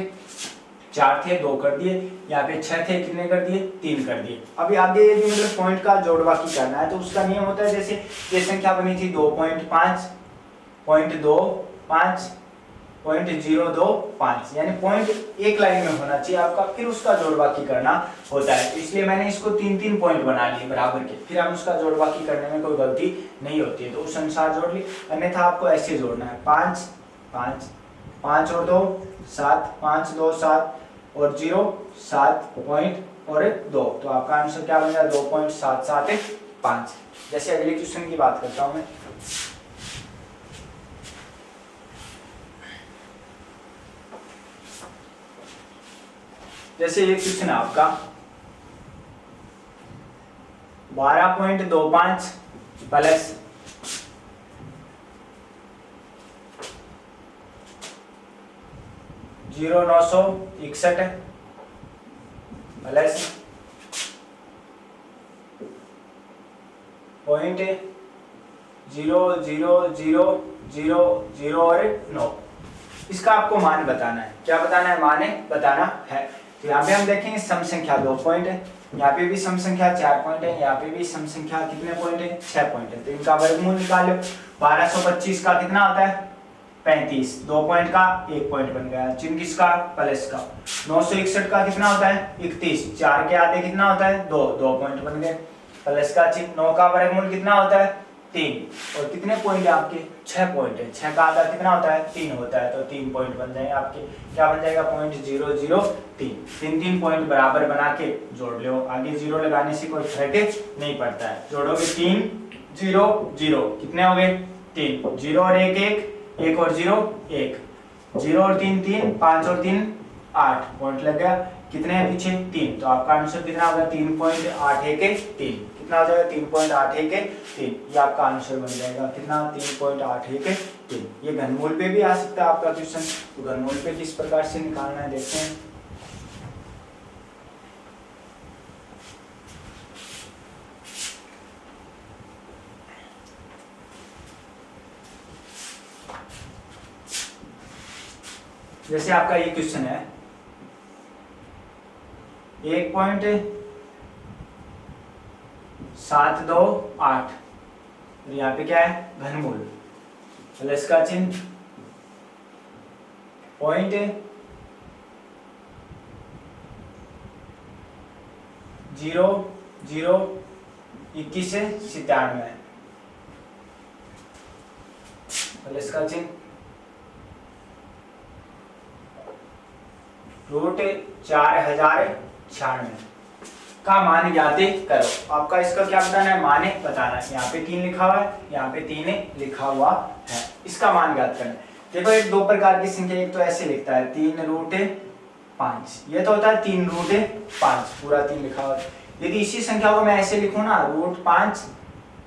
4 थे 2 कर दिए, यहाँ पे 6 थे कितने कर दिए 3 कर दिए। अभी आगे यदि मतलब पॉइंट का जोड़बाकी करना है तो उसका नियम होता है, जैसे ये संख्या बनी थी 2.5 0.25 0.025, यानी पॉइंट एक लाइन में होना चाहिए आपका, फिर उसका जोड़बाकी करना होता है। तो इसलिए मैंने इसको 3 पॉइंट बना लिए बराबर के, फिर हम उसका जोड़बाकी करने में कोई गलती नहीं होती है, तो उस अनुसार जोड़ ली। अन्यथा आपको ऐसे जोड़ना है 5 5 5 और 2 7, 5 2 7 और 0 7 पॉइंट और 2, तो आपका आंसर क्या बन गया 2.775। जैसे अगले क्वेश्चन की बात करता हूं मैं, जैसे ये क्वेश्चन है आपका 12.25 प्लस 0,961 प्लस 0.0000 और 9, इसका आपको मान बताना है। क्या बताना है? मान बताना है। तो यहाँ पे हम देखेंगे सम संख्या 2 पॉइंट है, यहाँ पे भी सम संख्या 4 पॉइंट है, यहाँ पे भी सम संख्या कितने पॉइंट है? 6 पॉइंट है। तो इनका वर्गमूल निकाल लो। 1225 का कितना होता है? 35। 2 पॉइंट का 1 पॉइंट बन गया, चिन्ह किसका? प्लस का। 961 का कितना होता है? 31। 4 के आधे कितना होता है? 2। 2 पॉइंट बन गए, प्लस का चिन्ह। 9 का वर्गमूल कितना होता है? 3। और कितने पॉइंट है आपके? 6 पॉइंट है। 6 का आधा कितना होता है? 3 होता है, तो 3 पॉइंट बन जाएंगे आपके। क्या बन जाएगा? 0.003। 3 पॉइंट बराबर बना के जोड़ लो। आगे 0 लगाने से कोई फर्क नहीं पड़ता है। जोड़ोगे 3 0 0, कितने हो गए? 3। 0 और 1 1, 1 और 0 1, 0 और 3 3, 5 और 3 8 पॉइंट लग गया। कितने हैं पीछे? 3। तो आपका आंसर कितना होगा? 3.813। कितना हो जाएगा? 3.813। ये आपका आंसर बन जाएगा। कितना? 3.813। ये घनमूल पे भी आ सकता है आपका क्वेश्चन। तो घनमूल पे किस प्रकार से निकालना है देखते हैं। जैसे आपका ये क्वेश्चन है 1.728, और यहाँ पे क्या है? घनमूल। प्लस का चिन्ह, 0.002197, प्लस का चिन्ह, √4096 का मान ज्ञात करो। आपका इसका क्या बताना है? मान बताना है। यहाँ पे 3 लिखा हुआ है, यहाँ पे 3 लिखा हुआ है, इसका मान ज्ञात करना है। देखो एक 2 प्रकार की संख्या, एक तो ऐसे लिखता है 3√5, ये तो होता है 3√5, पूरा 3 लिखा हुआ है। यदि इसी संख्या को मैं ऐसे लिखूं ना, √5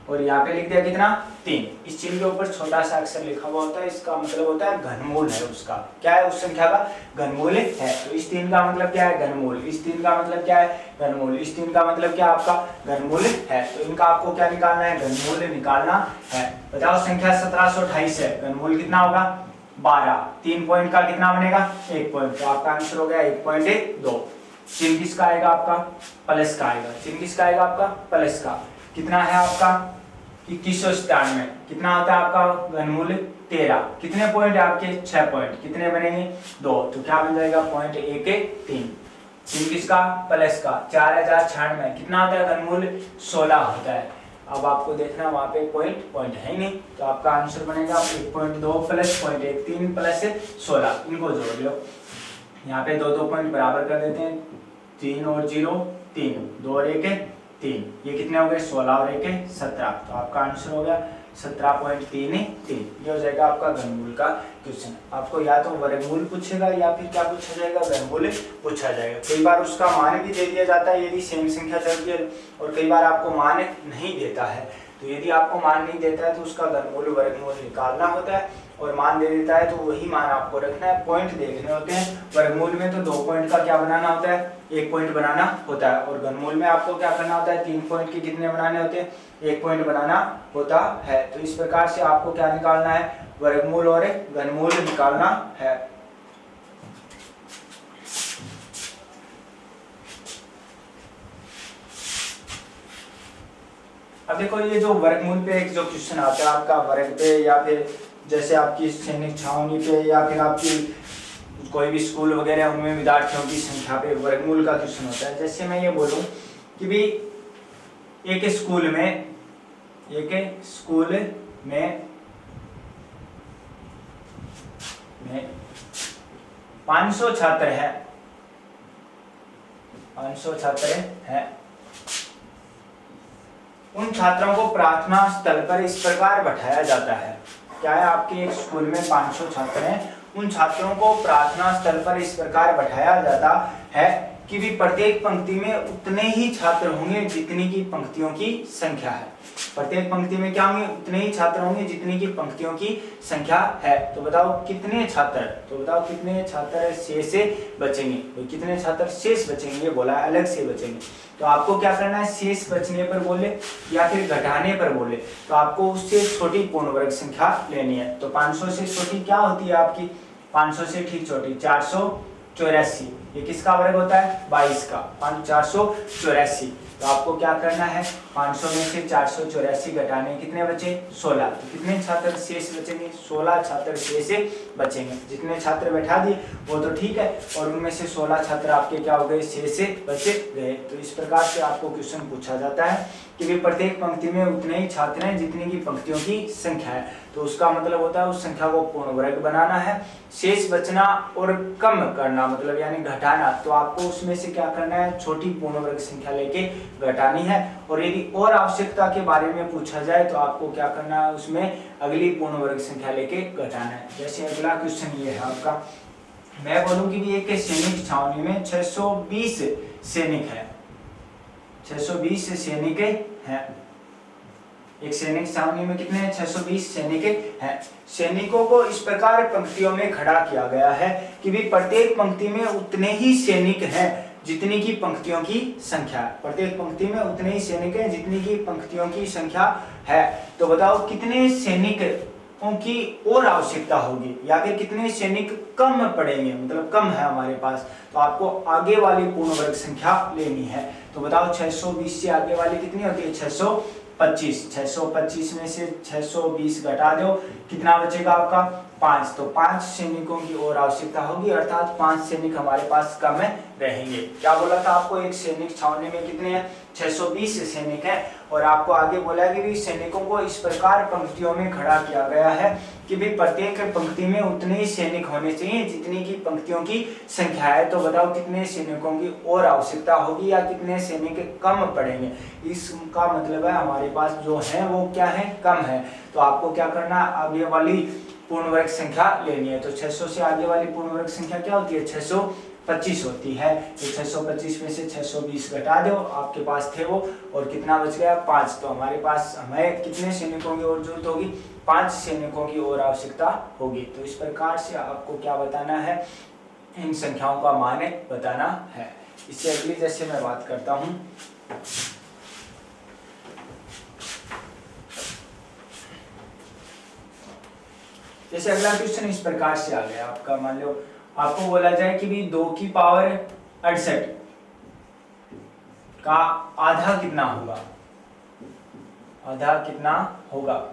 और यहाँ पे लिख दिया कितना? 3, इस चिन्ह के ऊपर छोटा सा अक्षर लिखा हुआ होता है, इसका मतलब होता है घनमूल है उसका। क्या है? उस संख्या का घनमूल है। तो इस 3 का मतलब क्या है? घनमूल। इस 3 का मतलब क्या है? घनमूल। इस 3 का मतलब क्या? आपका घनमूल है। तो इनका आपको क्या निकालना है? घनमूल निकालना है। बताओ, संख्या 1728 है, घनमूल कितना होगा? 12। 3 पॉइंट का कितना बनेगा? 1 पॉइंट। तो आपका आंसर हो गया 1.2। चिन्ह किसका आएगा? आपका प्लस का आएगा। चिन्ह किसका आएगा? आपका प्लस का। कितना है आपका? 2197। कितना होता है आपका घनमूल? 13। कितने पॉइंट है आपके? 6 पॉइंट। कितने बनेंगे? 2। तो क्या बन जाएगा? 0.113। चिन्ह किसका? प्लस का। 4096। कितना होता है घनमूल? 16 होता है। अब आपको देखना वहां पे पॉइंट है ही नहीं, तो आपका आंसर बनेगा 1.2 प्लस 0.13 प्लस 16। इनको जोड़ लो। यहाँ पे 2 पॉइंट बराबर कर देते हैं। 3 और 0 3, 2 और 1 3, ये कितने हो गए? 16 और 1 17। तो आपका आंसर हो गया 17.33। ये हो जाएगा आपका घनमूल का क्वेश्चन। आपको या तो वर्गमूल पूछेगा या फिर क्या पूछा जाएगा? घनमूल पूछा जाएगा। कई बार उसका मान भी दे दिया जाता है यदि सेम संख्या चलती है, और कई बार आपको मान नहीं देता है। तो यदि आपको मान नहीं देता है तो उसका घनमूल वर्गमूल निकालना होता है, और मान दे देता है तो वही मान आपको रखना है। पॉइंट देखने होते हैं। वर्गमूल में तो 2 पॉइंट का क्या बनाना होता है? 1 पॉइंट बनाना होता है, और घनमूल में आपको क्या करना होता है? 3 पॉइंट के कितने बनाने होते हैं? 1 पॉइंट बनाना होता है। तो इस प्रकार से आपको क्या निकालना है? वर्गमूल और घनमूल निकालना है। अब देखो, ये जो वर्गमूल पे एक जो क्वेश्चन आता है आपका वर्ग पे, या फिर जैसे आपकी सैनिक छावनी पे, या फिर आपकी कोई भी स्कूल वगैरह उनमें विद्यार्थियों की संख्या पे वर्गमूल का क्वेश्चन होता है। जैसे मैं ये बोलूं कि भी एक स्कूल में 500 छात्र हैं, 500 छात्र हैं। उन छात्रों को प्रार्थना स्थल पर इस प्रकार बैठाया जाता है। क्या है? आपके एक स्कूल में 500 छात्र हैं, उन छात्रों को प्रार्थना स्थल पर इस प्रकार बैठाया जाता है कि भी प्रत्येक पंक्ति में उतने ही छात्र होंगे जितनी की पंक्तियों की संख्या है। प्रत्येक पंक्ति में क्या होंगे, उतने ही छात्र होंगे जितनी की पंक्तियों की संख्या है। तो बताओ कितने छात्र, तो बताओ कितने छात्र शेष से बचेंगे, तो कितने छात्र शेष बचेंगे, ये बोला अलग से बचेंगे। तो आपको क्या करना है, शेष बचने पर बोले या फिर घटाने पर बोले तो आपको उससे छोटी पूर्ण वर्ग संख्या लेनी है। तो 500 से छोटी क्या होती है आपकी, 500 से ठीक छोटी 484, ये किसका वर्ग होता है, 22 का, 484। तो आपको क्या करना है, 500 में से 484 घटाने कितने बचे, 16। तो कितने छात्र शेष बचेंगे, 16 छात्र शेष बचेंगे। जितने छात्र बैठा दिए वो तो ठीक है, और उनमें से 16 छात्र आपके क्या हो गए, शेष बचे गए। तो इस प्रकार से आपको क्वेश्चन पूछा जाता है कि भी प्रत्येक पंक्ति में उतने ही छात्र हैं जितनी की पंक्तियों की संख्या है। तो उसका मतलब होता है उस संख्या को पूर्ण वर्ग बनाना है। शेष बचना और कम करना मतलब यानी घटाना, तो आपको उसमें से क्या करना है, छोटी पूर्ण वर्ग संख्या लेके घटानी है। और यदि और आवश्यकता के बारे में पूछा जाए तो आपको क्या करना है, उसमें अगली पूर्ण वर्ग संख्या लेके घटाना है। जैसे अगला क्वेश्चन ये है आपका, मैं बोलूं कि भी एक सैनिक छावनी में 620 सैनिक है, 620 सैनिक हैं। एक सैनिक छावनी में कितने हैं, 620 सैनिक हैं। सैनिकों को इस प्रकार पंक्तियों में खड़ा किया गया है कि भी प्रत्येक पंक्ति में उतने ही सैनिक हैं जितनी की पंक्तियों की संख्या है। प्रत्येक पंक्ति में उतने ही सैनिक हैं जितनी की पंक्तियों की संख्या है। तो बताओ कितने सैनिकों की और आवश्यकता होगी या फिर कितने सैनिक कम पड़ेंगे, मतलब कम है हमारे पास, तो आपको आगे वाली पूर्ण वर्ग संख्या लेनी है। तो बताओ 620 से आगे वाली कितनी होती है, 625। 625 में से 620 घटा दो, कितना बचेगा आपका, 5। तो 5 सैनिकों की और आवश्यकता होगी, अर्थात 5 सैनिक हमारे पास कम रहेंगे। क्या बोला था आपको, एक सैनिक छावनी में कितने हैं, 620 सैनिक हैं। और आपको आगे बोला कि भी सैनिकों को इस प्रकार पंक्तियों में खड़ा किया गया है कि भी प्रत्येक पंक्ति में उतने ही सैनिक होने चाहिए जितनी की पंक्तियों की संख्या है। तो बताओ कितने सैनिकों की और आवश्यकता होगी या कितने सैनिक कम पड़ेंगे। इसका मतलब है हमारे पास जो है वो क्या है, कम है। तो आपको क्या करना, आगे वाली पूर्ण वर्ग संख्या लेनी है। तो 600 से आगे वाली पूर्ण वर्ग संख्या क्या होती है, 625 होती है। तो 625 में से 620 घटा दो, आपके पास थे वो, और कितना बच गया, 5। तो हमारे पास हमें कितने सैनिकों की और जरूरत होगी, 5 सैनिकों की और आवश्यकता होगी। तो इस प्रकार से आपको क्या बताना है, इन संख्याओं का मान बताना है। इससे अगली जैसे मैं बात करता हूँ, जैसे अगला क्वेश्चन इस प्रकार से आ गया आपका, मान लो आपको बोला जाए कि भी 2 की पावर 68 का आधा कितना होगा, आधा कितना होगा,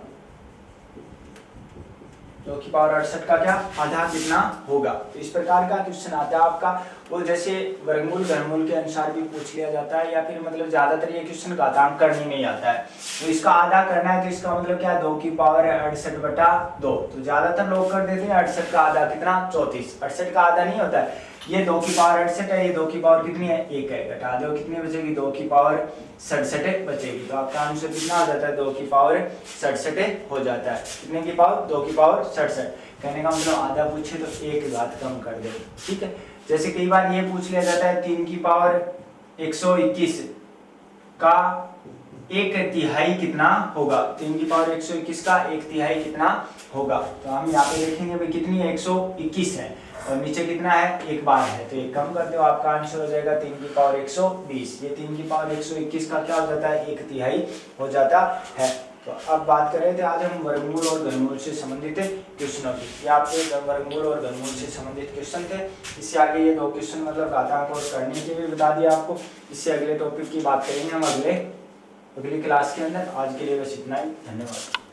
2 की पावर 68 का क्या आधा कितना होगा। तो इस प्रकार का क्वेश्चन आता है आपका, वो जैसे वर्गमूल घनमूल के अनुसार भी पूछ लिया जाता है, या फिर मतलब ज्यादातर ये क्वेश्चन घातांक करने में ही आता है। तो इसका आधा करना है, तो इसका मतलब क्या, 2 की पावर 68/2। तो ज्यादातर लोग कर देते हैं 68 का आधा कितना, 34। 68 का आधा नहीं होता है, ये 2 की पावर 68 है, ये 2 की पावर कितनी है, 1 है। घटा दो, कितनी बचेगी, 2 की पावर 67 बचेगी। तो आपका आंसर कितना हो जाता है, 2 की पावर 67 हो जाता है। कितने की पावर, 2 की पावर 67। कहने का मतलब आधा पूछे तो 1 घात कम कर दे, ठीक है। जैसे कई बार ये पूछ लिया जाता है 3 की पावर 121 का 1/3 कितना होगा, 3 की पावर 121 का 1/3 कितना होगा। तो हम यहाँ पे देखेंगे भाई कितनी है, 121 है, और नीचे कितना है, 1 बार है, तो 1 कम कर दो, आपका आंसर हो जाएगा 3 की पावर 120। ये 3 की पावर 121 का क्या हो जाता है, 1/3 हो जाता है। तो अब बात कर रहे थे आज हम वर्गमूल और घनमूल से संबंधित क्वेश्चनों की। ये आपके वर्गमूल और घनमूल से संबंधित क्वेश्चन थे। इससे आगे ये 2 क्वेश्चन मतलब घातांक और करने के भी बता दिया आपको। इससे अगले टॉपिक की बात करेंगे हम अगली क्लास के अंदर। आज के लिए बस इतना ही, धन्यवाद।